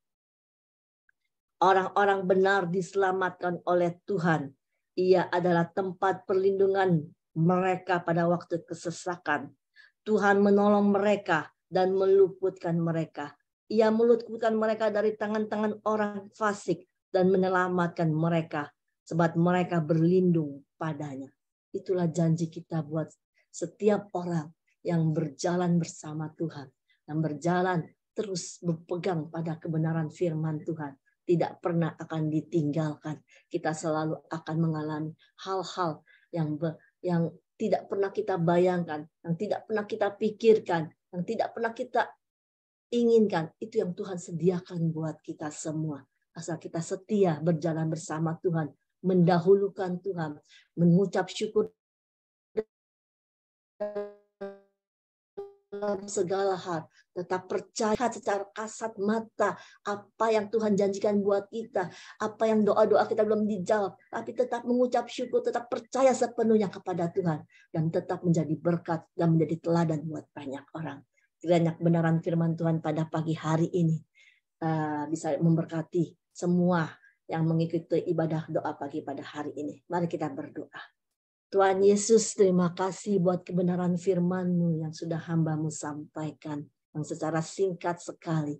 S6: Orang-orang benar diselamatkan oleh Tuhan. Ia adalah tempat perlindungan mereka pada waktu kesesakan. Tuhan menolong mereka dan meluputkan mereka. Ia meluputkan mereka dari tangan-tangan orang fasik dan menyelamatkan mereka. Sebab mereka berlindung padanya. Itulah janji kita buat setiap orang yang berjalan bersama Tuhan. Yang berjalan terus berpegang pada kebenaran firman Tuhan. Tidak pernah akan ditinggalkan. Kita selalu akan mengalami hal-hal yang tidak pernah kita bayangkan. Yang tidak pernah kita pikirkan. Yang tidak pernah kita inginkan. Itu yang Tuhan sediakan buat kita semua. Asal kita setia berjalan bersama Tuhan. Mendahulukan Tuhan, mengucap syukur dalam segala hal, tetap percaya secara kasat mata apa yang Tuhan janjikan buat kita, apa yang doa-doa kita belum dijawab, tapi tetap mengucap syukur, tetap percaya sepenuhnya kepada Tuhan, dan tetap menjadi berkat dan menjadi teladan buat banyak orang. Kiranya kebenaran firman Tuhan pada pagi hari ini bisa memberkati semua yang mengikuti ibadah doa pagi pada hari ini. Mari kita berdoa. Tuhan Yesus, terima kasih buat kebenaran firman-Mu yang sudah hamba-Mu sampaikan. Yang secara singkat sekali.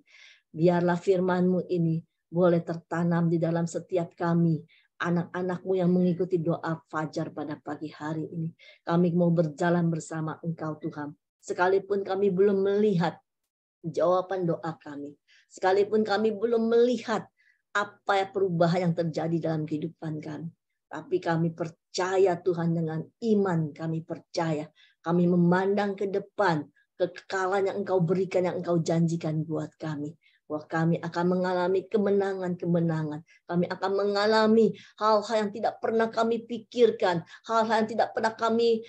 S6: Biarlah firman-Mu ini boleh tertanam di dalam setiap kami. Anak-anak-Mu yang mengikuti doa fajar pada pagi hari ini. Kami mau berjalan bersama Engkau Tuhan. Sekalipun kami belum melihat jawaban doa kami. Sekalipun kami belum melihat apa perubahan yang terjadi dalam kehidupan kami. Tapi kami percaya Tuhan, dengan iman kami percaya. Kami memandang ke depan, kekekalan yang Engkau berikan, yang Engkau janjikan buat kami. Bahwa kami akan mengalami kemenangan-kemenangan. Kami akan mengalami hal-hal yang tidak pernah kami pikirkan. Hal-hal yang tidak pernah kami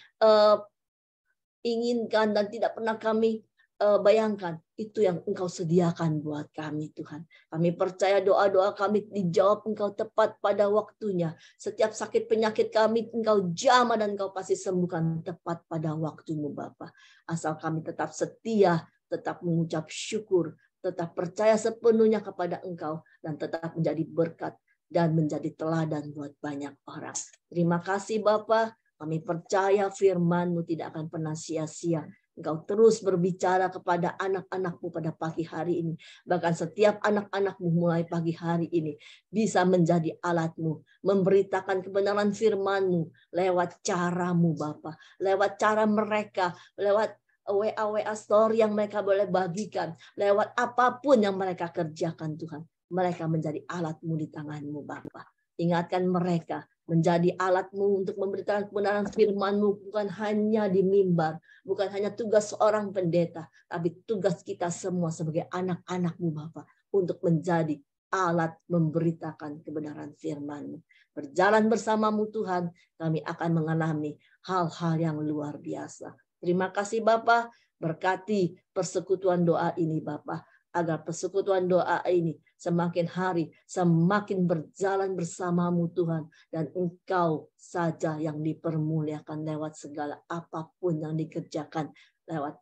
S6: inginkan dan tidak pernah kami bayangkan, itu yang Engkau sediakan buat kami Tuhan. Kami percaya doa-doa kami dijawab Engkau tepat pada waktunya. Setiap sakit penyakit kami Engkau jamah dan Engkau pasti sembuhkan tepat pada waktumu Bapa. Asal kami tetap setia, tetap mengucap syukur, tetap percaya sepenuhnya kepada Engkau, dan tetap menjadi berkat dan menjadi teladan buat banyak orang. Terima kasih Bapa. Kami percaya firman-Mu tidak akan pernah sia-sia. Engkau terus berbicara kepada anak-anak-Mu pada pagi hari ini. Bahkan setiap anak-anak-Mu mulai pagi hari ini bisa menjadi alat-Mu, memberitakan kebenaran firman-Mu lewat cara-Mu Bapa, lewat cara mereka, lewat WA story yang mereka boleh bagikan, lewat apapun yang mereka kerjakan Tuhan. Mereka menjadi alat-Mu di tangan-Mu Bapa. Ingatkan mereka menjadi alat-Mu untuk memberitakan kebenaran firman-Mu, bukan hanya di mimbar, bukan hanya tugas seorang pendeta, tapi tugas kita semua sebagai anak-anak-Mu Bapa, untuk menjadi alat memberitakan kebenaran firman-Mu. Berjalan bersama-Mu Tuhan, kami akan mengalami hal-hal yang luar biasa. Terima kasih Bapa, berkati persekutuan doa ini Bapa, agar persekutuan doa ini semakin hari semakin berjalan bersama-Mu Tuhan, dan Engkau saja yang dipermuliakan lewat segala apapun yang dikerjakan lewat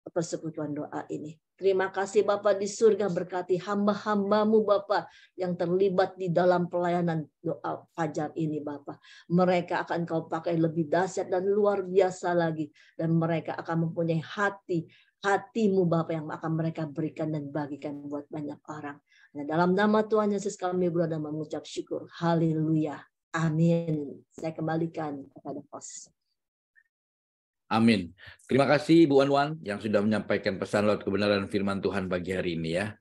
S6: persekutuan doa ini. Terima kasih Bapa di surga, berkati hamba-hamba-Mu Bapa yang terlibat di dalam pelayanan doa fajar ini Bapa. Mereka akan Kau pakai lebih dahsyat dan luar biasa lagi, dan mereka akan mempunyai hati-Mu Bapa yang akan mereka berikan dan bagikan buat banyak orang. Nah, dalam nama Tuhan Yesus kami berdoa dan mengucap syukur. Haleluya. Amin. Saya kembalikan kepada host.
S2: Amin. Terima kasih Ibu Wan yang sudah menyampaikan pesan lewat kebenaran firman Tuhan pagi hari ini ya.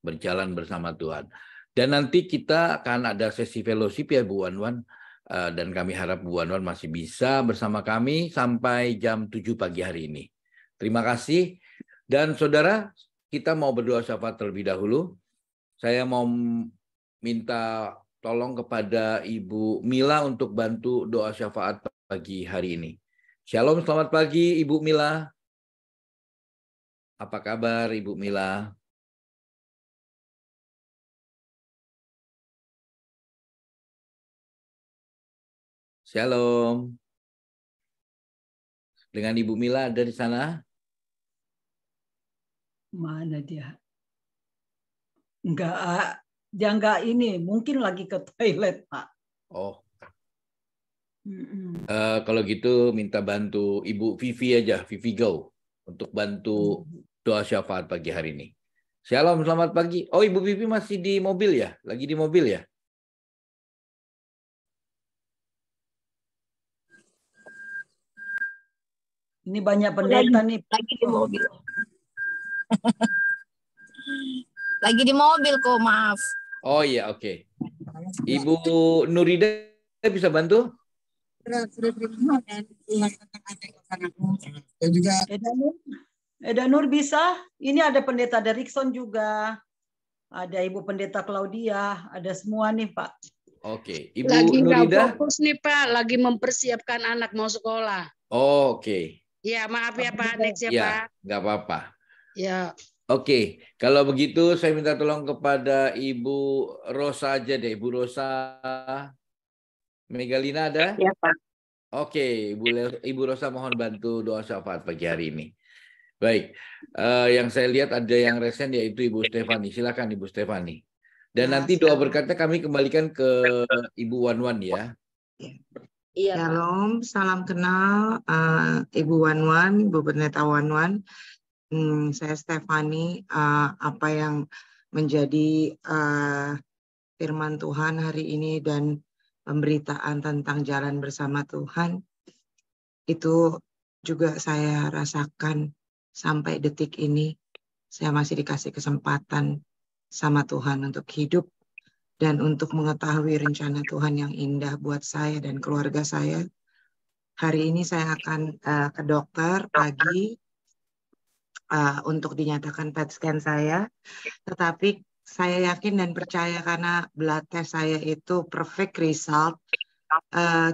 S2: Berjalan bersama Tuhan. Dan nanti kita akan ada sesi fellowship ya Bu Wan. Dan kami harap Bu Wan masih bisa bersama kami sampai jam 7 pagi hari ini. Terima kasih. Dan saudara, kita mau berdoa syafaat terlebih dahulu. Saya mau minta tolong kepada Ibu Mila untuk bantu doa syafaat pagi hari ini. Shalom, selamat pagi Ibu Mila. Apa kabar Ibu Mila? Shalom. Dengan Ibu Mila ada di sana?
S8: Mana dia? Dia enggak ini, mungkin lagi ke toilet, Pak.
S2: Oh. Kalau gitu minta bantu Ibu Vivi aja, Vivi Go, untuk bantu doa syafaat pagi hari ini. Shalom, selamat pagi. Oh, Ibu Vivi masih di mobil ya? Lagi di mobil ya?
S8: Ini banyak pendeta nih.
S9: Lagi di mobil. Lagi di mobil kok, maaf.
S2: Oh iya, oke. Ibu Nurida bisa bantu?
S10: Dan juga
S8: Edanur bisa. Ini ada pendeta Derikson juga. Ada Ibu Pendeta Claudia. Ada semua nih Pak.
S2: Oke. Ibu
S11: lagi nggak
S2: Nurida?
S11: fokus nih Pak. Lagi mempersiapkan anak mau sekolah.
S2: Oh, oke.
S11: Ya maaf ya Pak. Next ya
S2: Ya,
S11: Pak.
S2: nggak apa-apa.
S11: Ya.
S2: Oke, kalau begitu saya minta tolong kepada Ibu Rosa aja deh. Ibu Rosa Megalina ada?
S11: Ya Pak.
S2: Oke, Ibu Rosa mohon bantu doa syafaat pagi hari ini. Baik, yang saya lihat ada yang resen yaitu Ibu Stefani. Silakan Ibu Stefani. Dan nanti doa berkatnya kami kembalikan ke Ibu Wan ya.
S6: Iya,
S12: Shalom, salam kenal Ibu Wan, Ibu Pendeta Wan. Saya Stefani. Apa yang menjadi firman Tuhan hari ini dan pemberitaan tentang jalan bersama Tuhan, itu juga saya rasakan sampai detik ini. Saya masih dikasih kesempatan sama Tuhan untuk hidup dan untuk mengetahui rencana Tuhan yang indah buat saya dan keluarga saya. Hari ini saya akan ke dokter pagi untuk dinyatakan PET scan saya. Tetapi saya yakin dan percaya karena blood test saya itu perfect result.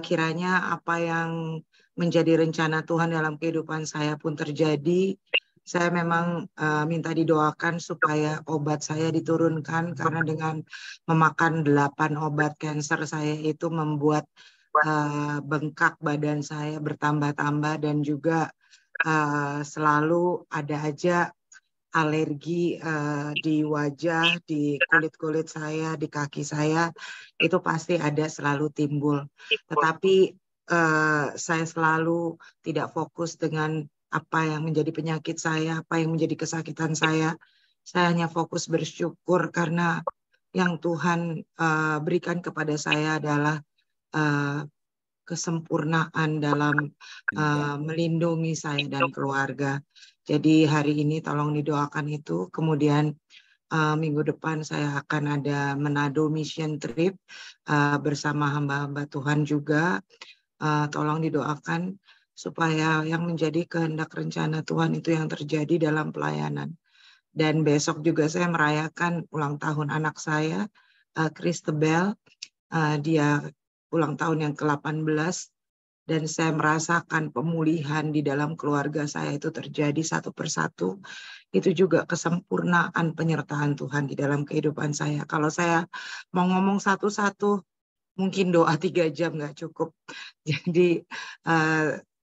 S12: Kiranya apa yang menjadi rencana Tuhan dalam kehidupan saya pun terjadi. saya memang minta didoakan supaya obat saya diturunkan, karena dengan memakan 8 obat kanker saya itu membuat bengkak badan saya bertambah-tambah, dan juga selalu ada aja alergi di wajah, di kulit-kulit saya, di kaki saya, itu pasti ada, selalu timbul. Tetapi saya selalu tidak fokus dengan apa yang menjadi penyakit saya, apa yang menjadi kesakitan saya. Saya hanya fokus bersyukur karena yang Tuhan berikan kepada saya adalah kesempurnaan dalam melindungi saya dan keluarga. Jadi hari ini tolong didoakan itu. Kemudian minggu depan saya akan ada Manado Mission Trip bersama hamba-hamba Tuhan juga. Tolong didoakan supaya yang menjadi kehendak rencana Tuhan itu yang terjadi dalam pelayanan. Dan besok juga saya merayakan ulang tahun anak saya, Christabel. Dia ulang tahun yang ke-18. Dan saya merasakan pemulihan di dalam keluarga saya itu terjadi satu persatu. Itu juga kesempurnaan penyertaan Tuhan di dalam kehidupan saya. Kalau saya mau ngomong satu-satu, mungkin doa 3 jam nggak cukup. Jadi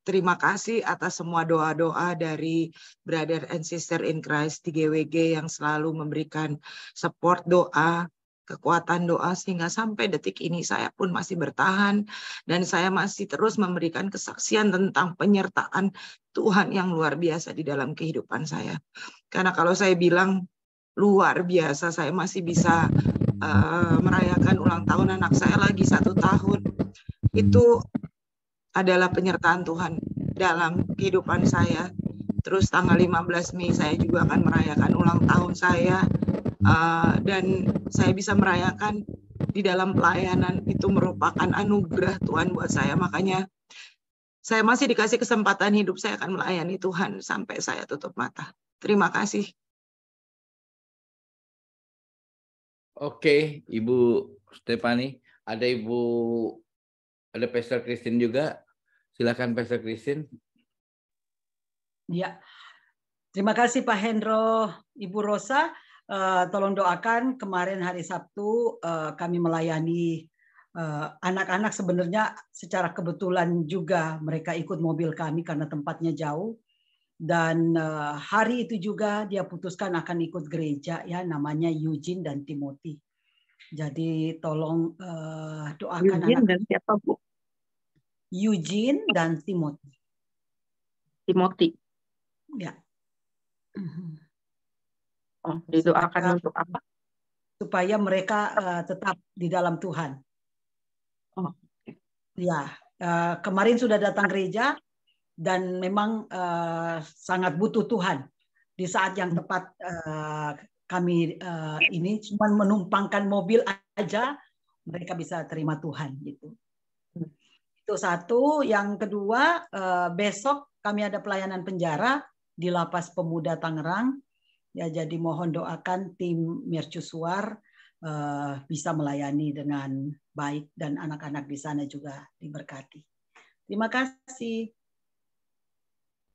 S12: terima kasih atas semua doa-doa dari brother and sister in Christ di GWG yang selalu memberikan support doa, kekuatan doa, sehingga sampai detik ini saya pun masih bertahan dan saya masih terus memberikan kesaksian tentang penyertaan Tuhan yang luar biasa di dalam kehidupan saya. Karena kalau saya bilang luar biasa, saya masih bisa merayakan ulang tahun anak saya lagi 1 tahun. Itu adalah penyertaan Tuhan dalam kehidupan saya. Terus tanggal 15 Mei saya juga akan merayakan ulang tahun saya. Dan saya bisa merayakan di dalam pelayanan, itu merupakan anugerah Tuhan buat saya. Makanya saya masih dikasih kesempatan hidup, saya akan melayani Tuhan sampai saya tutup mata. Terima kasih.
S2: Oke, Ibu Stefani. Ada Pastor Christine juga. Silakan Pastor Christine.
S8: Ya, terima kasih Pak Hendro, Ibu Rosa. Tolong doakan, kemarin hari Sabtu kami melayani anak-anak. Sebenarnya secara kebetulan juga mereka ikut mobil kami karena tempatnya jauh, dan hari itu juga dia putuskan akan ikut gereja, ya, namanya Eugene dan Timothy. Jadi tolong doakan
S10: Eugene
S8: anak
S10: dan siapa, Bu?
S8: Eugene dan Timothy.
S10: Timothy.
S8: Ya.
S10: Oh, didoakan untuk apa?
S8: Supaya mereka tetap di dalam Tuhan.
S10: Oh.
S8: Ya, kemarin sudah datang gereja dan memang sangat butuh Tuhan. Di saat yang tepat kami ini cuma menumpangkan mobil aja, mereka bisa terima Tuhan gitu. Itu satu. Yang kedua, besok kami ada pelayanan penjara di Lapas Pemuda Tangerang. Ya, jadi mohon doakan tim mercusuar bisa melayani dengan baik dan anak-anak di sana juga diberkati. Terima kasih.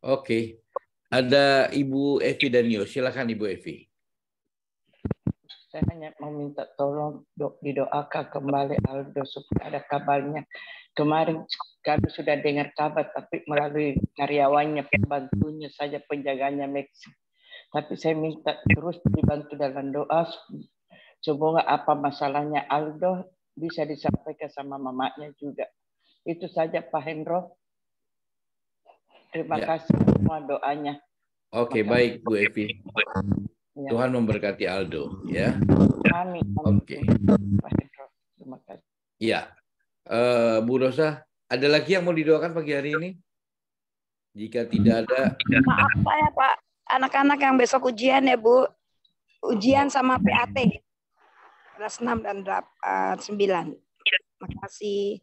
S2: Oke, ada Ibu Evi dan Yos. Silakan Ibu Evi.
S3: Saya hanya mau minta tolong didoakan kembali Aldo supaya ada kabarnya. Kemarin kami sudah dengar kabar, tapi melalui karyawannya, pembantunya saja, penjaganya Meksik. Tapi saya minta terus dibantu dalam doa. Semoga apa masalahnya Aldo bisa disampaikan sama mamanya juga. Itu saja Pak Hendro. Terima kasih semua doanya.
S2: Oke, baik Bu Evi.
S3: Ya.
S2: Tuhan memberkati Aldo, ya.
S3: Amin.
S2: Oke.
S3: Pak Hendro, terima kasih.
S2: Ya, Bu Rosa, ada lagi yang mau didoakan pagi hari ini? Jika tidak ada,
S9: Maaf Pak ya Pak, anak-anak yang besok ujian ya Bu, ujian sama PAT kelas 6 dan 9. Makasih.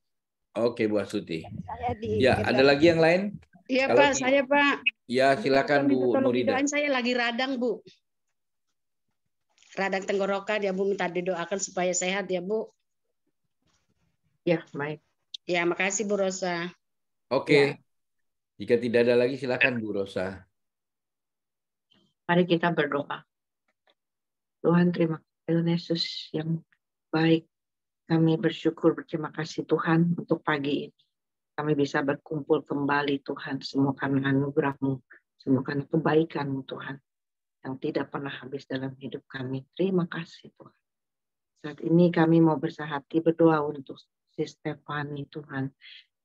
S2: Oke Bu Astuti.
S9: Saya di
S2: Ya, ada lagi yang lain?
S11: Iya
S2: Kalau
S11: Pak, saya Pak.
S2: Ya, silakan Bu
S11: Tolong
S2: Nurida.
S11: didoain, saya lagi radang Bu. Radang tenggorokan ya Bu, minta didoakan supaya sehat ya Bu.
S10: Ya, baik.
S11: Ya, makasih Bu Rosa.
S2: Oke. Jika tidak ada lagi, silakan Bu Rosa.
S10: Mari kita berdoa. Tuhan, terima kasih Tuhan Yesus yang baik. Kami bersyukur, berterima kasih Tuhan untuk pagi ini. Kami bisa berkumpul kembali Tuhan, semua karena anugerah-Mu, semua karena kebaikan-Mu Tuhan, yang tidak pernah habis dalam hidup kami. Terima kasih Tuhan. Saat ini kami mau bersahati berdoa untuk si Stefani Tuhan.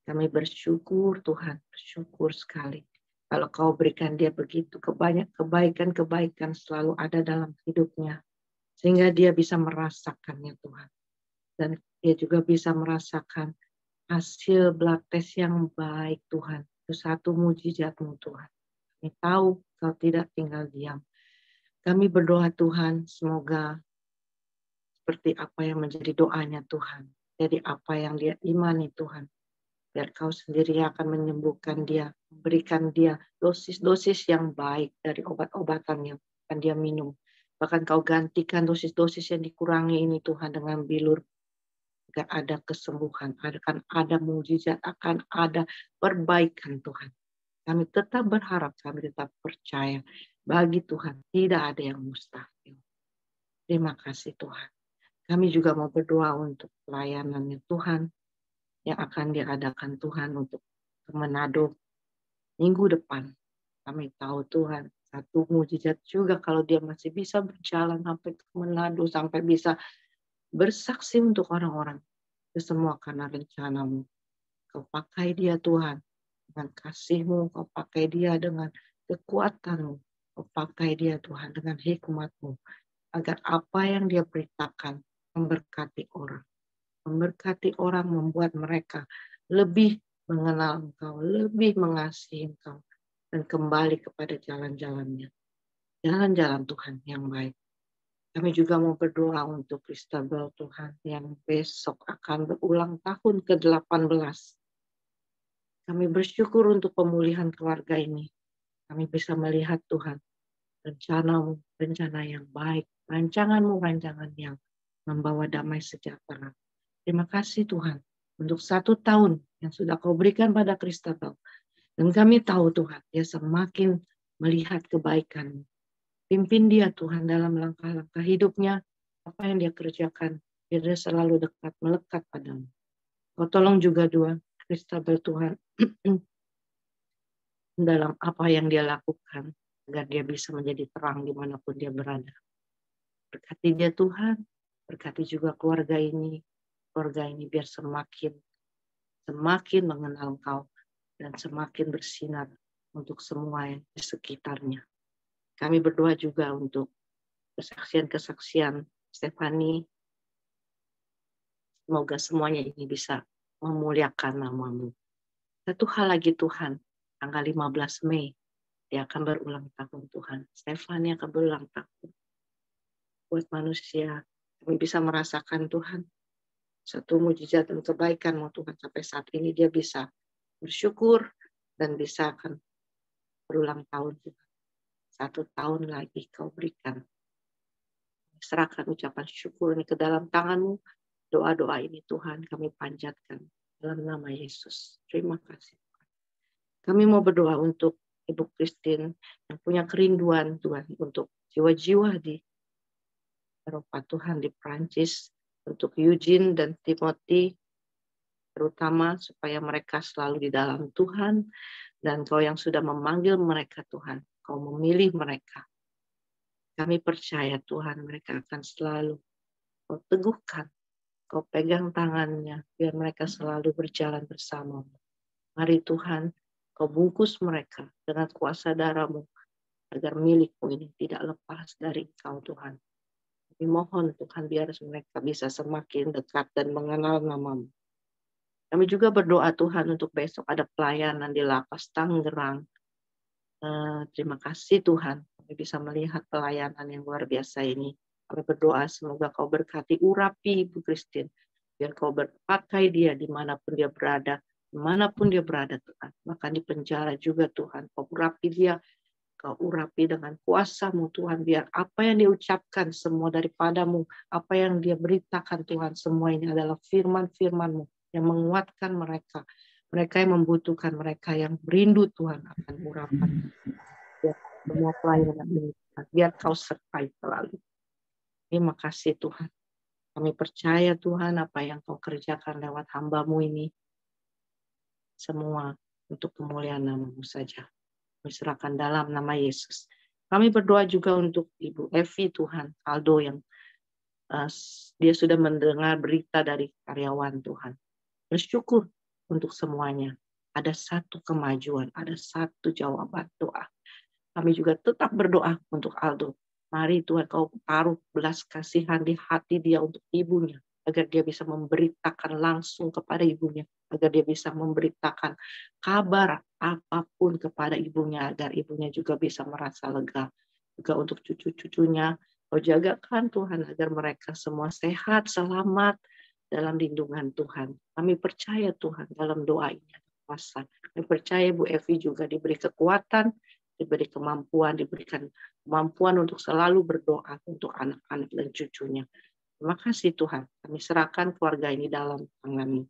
S10: Kami bersyukur Tuhan, bersyukur sekali. Kalau Kau berikan dia begitu kebaikan-kebaikan selalu ada dalam hidupnya. Sehingga dia bisa merasakannya Tuhan. Dan dia juga bisa merasakan hasil blood test yang baik Tuhan. Itu satu mujizat-Mu Tuhan. Kami tahu Kau tidak tinggal diam. Kami berdoa Tuhan, semoga seperti apa yang menjadi doanya Tuhan. Jadi apa yang dia imani Tuhan. Biar Kau sendiri akan menyembuhkan dia. Memberikan dia dosis-dosis yang baik dari obat-obatan yang akan dia minum. Bahkan Kau gantikan dosis-dosis yang dikurangi ini Tuhan dengan bilur. Agar ada kesembuhan, akan ada mujizat, akan ada perbaikan Tuhan. Kami tetap berharap, kami tetap percaya. Bagi Tuhan tidak ada yang mustahil. Terima kasih Tuhan. Kami juga mau berdoa untuk pelayanannya Tuhan yang akan diadakan Tuhan untuk ke Manado minggu depan. Kami tahu Tuhan, satu mujizat juga kalau dia masih bisa berjalan sampai ke Manado, sampai bisa bersaksi untuk orang-orang. Itu semua karena rencana-Mu. Kau pakai dia Tuhan dengan kasih-Mu. Kau pakai dia dengan kekuatan-Mu. Kau pakai dia Tuhan dengan hikmat-Mu. Agar apa yang dia beritakan memberkati orang. Memberkati orang membuat mereka lebih mengenal Engkau, lebih mengasihi Engkau. Dan kembali kepada jalan-jalannya. Jalan-jalan Tuhan yang baik. Kami juga mau berdoa untuk Christabel Tuhan yang besok akan berulang tahun ke-18. Kami bersyukur untuk pemulihan keluarga ini. Kami bisa melihat Tuhan, rencana-Mu, rencana yang baik, rancangan-Mu, rancangan yang membawa damai sejahtera. Terima kasih Tuhan untuk 1 tahun yang sudah Kau berikan pada Christabel. Dan kami tahu Tuhan, dia semakin melihat kebaikan-Mu. Pimpin dia Tuhan dalam langkah-langkah hidupnya, apa yang dia kerjakan, biar dia selalu dekat, melekat padamu. Kau tolong juga Christabel Tuhan, dalam apa yang dia lakukan, agar dia bisa menjadi terang dimanapun dia berada. Berkati dia Tuhan, berkati juga keluarga ini biar semakin mengenal Kau, dan semakin bersinar untuk semua yang di sekitarnya. Kami berdoa juga untuk kesaksian-kesaksian Stefani. Semoga semuanya ini bisa memuliakan nama-Mu. Satu hal lagi Tuhan, tanggal 15 Mei, dia akan berulang tahun Tuhan. Stefani akan berulang tahun. Buat manusia, kami bisa merasakan Tuhan, satu mujizat dan kebaikan-Mu Tuhan. Sampai saat ini dia bisa bersyukur dan bisa akan berulang tahun Tuhan. 1 tahun lagi Kau berikan. Serahkan ucapan syukur ini ke dalam tangan-Mu. Doa-doa ini Tuhan kami panjatkan dalam nama Yesus. Terima kasih. Kami mau berdoa untuk Ibu Christine yang punya kerinduan Tuhan untuk jiwa-jiwa di Eropa Tuhan, di Prancis, untuk Eugene dan Timothy, terutama supaya mereka selalu di dalam Tuhan, dan Kau yang sudah memanggil mereka Tuhan. Kau memilih mereka. Kami percaya Tuhan mereka akan selalu Kau teguhkan. Kau pegang tangannya biar mereka selalu berjalan bersama-Mu. Mari Tuhan Kau bungkus mereka dengan kuasa darah-Mu agar milik-Mu ini tidak lepas dari Kau Tuhan. Kami mohon Tuhan biar mereka bisa semakin dekat dan mengenal nama-Mu. Kami juga berdoa Tuhan untuk besok ada pelayanan di Lapas Tangerang. Terima kasih Tuhan, kami bisa melihat pelayanan yang luar biasa ini. Kami berdoa semoga Kau berkati, urapi Ibu Christine, biar Kau berpakai dia dimanapun dia berada Tuhan. Bahkan di penjara juga Tuhan, Kau urapi dia, Kau urapi dengan kuasa-Mu Tuhan, biar apa yang dia ucapkan semua daripada-Mu, apa yang dia beritakan Tuhan, semua ini adalah firman-firman-Mu yang menguatkan mereka. Mereka yang membutuhkan, mereka yang rindu Tuhan akan urapan. Ya, semua pelayanan ini Tuhan. Biar Kau sertai selalu. Terima kasih Tuhan. Kami percaya Tuhan apa yang Kau kerjakan lewat hamba-Mu ini. Semua untuk kemuliaan nama-Mu saja. Kami serahkan dalam nama Yesus. Kami berdoa juga untuk Ibu Evi Tuhan. Aldo yang dia sudah mendengar berita dari karyawan Tuhan. Bersyukur untuk semuanya. Ada satu kemajuan, ada satu jawaban doa. Kami juga tetap berdoa untuk Aldo. Mari Tuhan Kau taruh belas kasihan di hati dia untuk ibunya. Agar dia bisa memberitakan langsung kepada ibunya. Agar dia bisa memberitakan kabar apapun kepada ibunya. Agar ibunya juga bisa merasa lega. Juga untuk cucu-cucunya. Kau jagakan Tuhan agar mereka semua sehat, selamat dalam lindungan Tuhan. Kami percaya Tuhan dalam doa ini ada kuasa. Kami percaya Bu Evi juga diberi kekuatan, diberi kemampuan, diberikan kemampuan untuk selalu berdoa untuk anak-anak dan cucunya. Terima kasih Tuhan. Kami serahkan keluarga ini dalam tangan-Mu.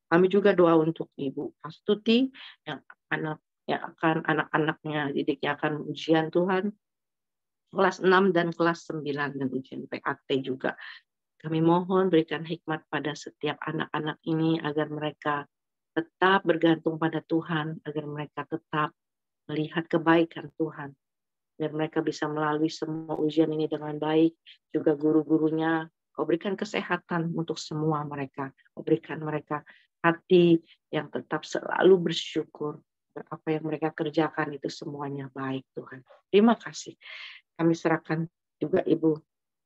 S10: Kami juga doa untuk Ibu Astuti yang akan anak-anaknya didiknya akan ujian Tuhan. Kelas 6 dan kelas 9 dan ujian PAT juga. Kami mohon berikan hikmat pada setiap anak-anak ini agar mereka tetap bergantung pada Tuhan, agar mereka tetap melihat kebaikan Tuhan. Biar mereka bisa melalui semua ujian ini dengan baik. Juga guru-gurunya, Kau berikan kesehatan untuk semua mereka. Kau berikan mereka hati yang tetap selalu bersyukur. Apa yang mereka kerjakan itu semuanya baik Tuhan. Terima kasih. Kami serahkan juga Ibu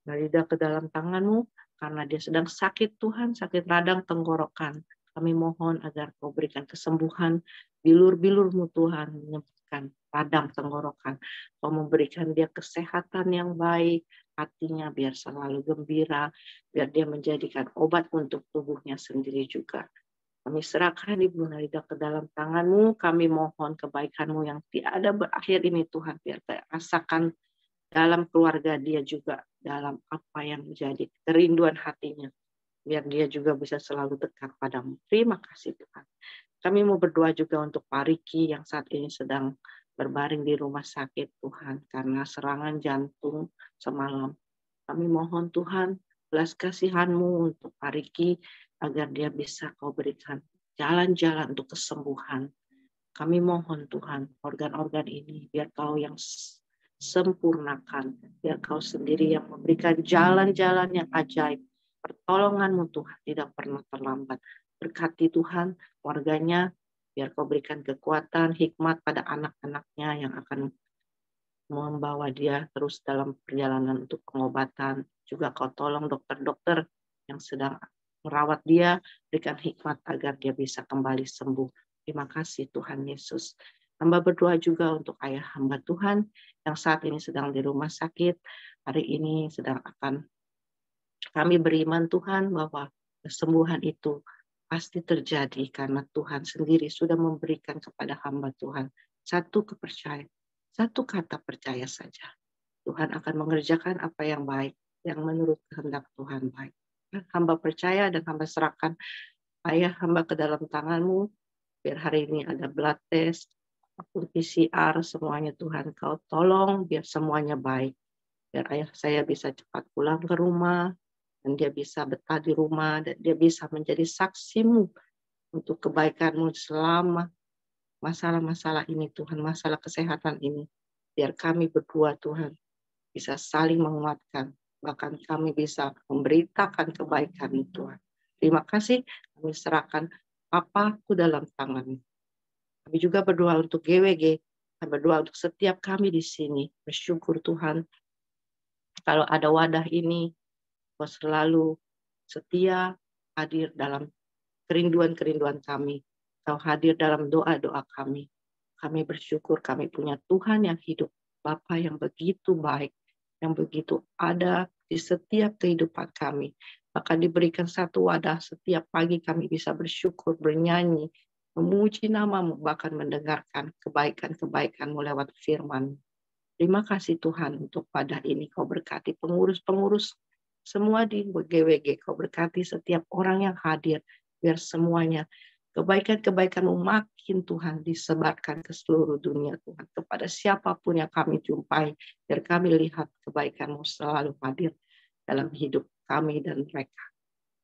S10: Narida ke dalam tangan-Mu. Karena dia sedang sakit Tuhan, sakit radang tenggorokan. Kami mohon agar Kau berikan kesembuhan. Bilur-bilur-Mu Tuhan menyembuhkan radang tenggorokan. Kau memberikan dia kesehatan yang baik, hatinya biar selalu gembira, biar dia menjadikan obat untuk tubuhnya sendiri juga. Kami serahkan Ibu Narida ke dalam tangan-Mu, kami mohon kebaikan-Mu yang tiada berakhir ini Tuhan, biar kita rasakan dalam keluarga dia juga, dalam apa yang menjadi kerinduan hatinya, biar dia juga bisa selalu dekat padamu. Terima kasih Tuhan. Kami mau berdoa juga untuk Pak Riki yang saat ini sedang berbaring di rumah sakit Tuhan karena serangan jantung semalam. Kami mohon Tuhan belas kasihan-Mu untuk Pak Riki agar dia bisa Kau berikan jalan-jalan untuk kesembuhan. Kami mohon Tuhan organ-organ ini biar Kau yang sempurnakan, biar Kau sendiri yang memberikan jalan-jalan yang ajaib. Pertolongan-Mu Tuhan tidak pernah terlambat. Berkati Tuhan warganya, biar Kau berikan kekuatan, hikmat pada anak-anaknya yang akan membawa dia terus dalam perjalanan untuk pengobatan. Juga Kau tolong dokter-dokter yang sedang merawat dia, berikan hikmat agar dia bisa kembali sembuh. Terima kasih Tuhan Yesus. Hamba berdoa juga untuk ayah hamba Tuhan yang saat ini sedang di rumah sakit. Hari ini sedang akan kami beriman Tuhan bahwa kesembuhan itu pasti terjadi karena Tuhan sendiri sudah memberikan kepada hamba Tuhan satu kepercayaan, satu kata percaya saja. Tuhan akan mengerjakan apa yang baik, yang menurut kehendak Tuhan baik. Hamba percaya dan hamba serahkan ayah hamba ke dalam tangan-Mu, biar hari ini ada blood test, apapun PCR, semuanya Tuhan Kau tolong, biar semuanya baik. Biar ayah saya bisa cepat pulang ke rumah, dan dia bisa betah di rumah, dan dia bisa menjadi saksi-Mu untuk kebaikan-Mu selama masalah-masalah ini Tuhan, masalah kesehatan ini. Biar kami berdua Tuhan bisa saling menguatkan, bahkan kami bisa memberitakan kebaikan Tuhan. Terima kasih, kami serahkan Papaku dalam tangan-Mu. Kami juga berdoa untuk GWG, kami berdoa untuk setiap kami di sini. Bersyukur Tuhan, kalau ada wadah ini, Kau selalu setia hadir dalam kerinduan-kerinduan kami. Kau hadir dalam doa-doa kami. Kami bersyukur kami punya Tuhan yang hidup, Bapa yang begitu baik, yang begitu ada di setiap kehidupan kami. Bahkan diberikan satu wadah setiap pagi kami bisa bersyukur, bernyanyi, memuji nama-Mu, bahkan mendengarkan kebaikan-kebaikan-Mu lewat firman. Terima kasih Tuhan untuk wadah ini. Kau berkati pengurus-pengurus semua di GWG. Kau berkati setiap orang yang hadir, biar semuanya Kebaikan-kebaikan-Mu makin Tuhan disebarkan ke seluruh dunia Tuhan. Kepada siapapun yang kami jumpai, biar kami lihat kebaikan-Mu selalu hadir dalam hidup kami dan mereka.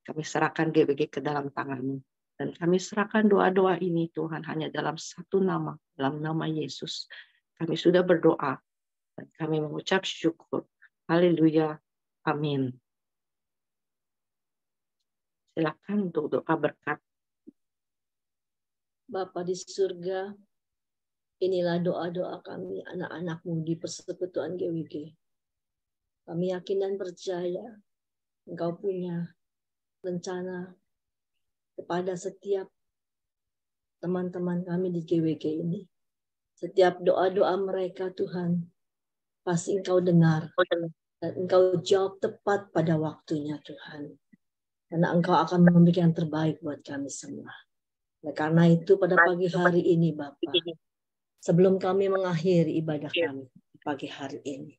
S10: Kami serahkan GBG ke dalam tangan-Mu. Dan kami serahkan doa-doa ini Tuhan hanya dalam satu nama, dalam nama Yesus. Kami sudah berdoa dan kami mengucap syukur. Haleluya. Amin. Silakan untuk doa berkat.
S6: Bapa di surga, inilah doa-doa kami anak-anak-Mu di persekutuan GWG. Kami yakin dan percaya Engkau punya rencana kepada setiap teman-teman kami di GWG ini. Setiap doa-doa mereka Tuhan, pasti Engkau dengar dan Engkau jawab tepat pada waktunya Tuhan. Karena Engkau akan memberikan yang terbaik buat kami semua. Nah, karena itu pada pagi hari ini Bapak, sebelum kami mengakhiri ibadah kami di pagi hari ini,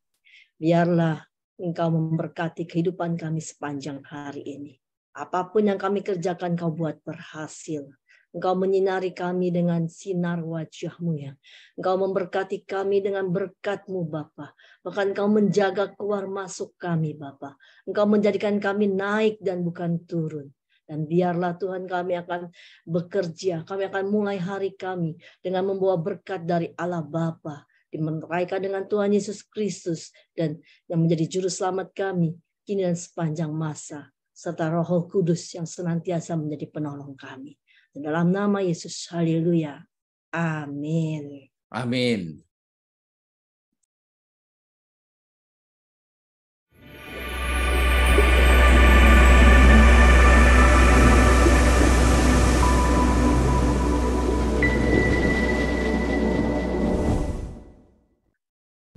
S6: biarlah Engkau memberkati kehidupan kami sepanjang hari ini. Apapun yang kami kerjakan Engkau buat berhasil. Engkau menyinari kami dengan sinar wajah-Mu ya. Engkau memberkati kami dengan berkat-Mu Bapa. Bahkan Engkau menjaga keluar masuk kami Bapa. Engkau menjadikan kami naik dan bukan turun. Dan biarlah Tuhan kami akan bekerja. Kami akan mulai hari kami dengan membawa berkat dari Allah Bapa. Dimeraihkan dengan Tuhan Yesus Kristus. Dan yang menjadi juru selamat kami. Kini dan sepanjang masa. Serta Roh Kudus yang senantiasa menjadi penolong kami. Dalam nama Yesus, haleluya. Amin.
S2: Amin.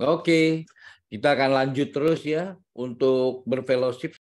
S2: Oke, kita akan lanjut terus ya untuk berfellowship.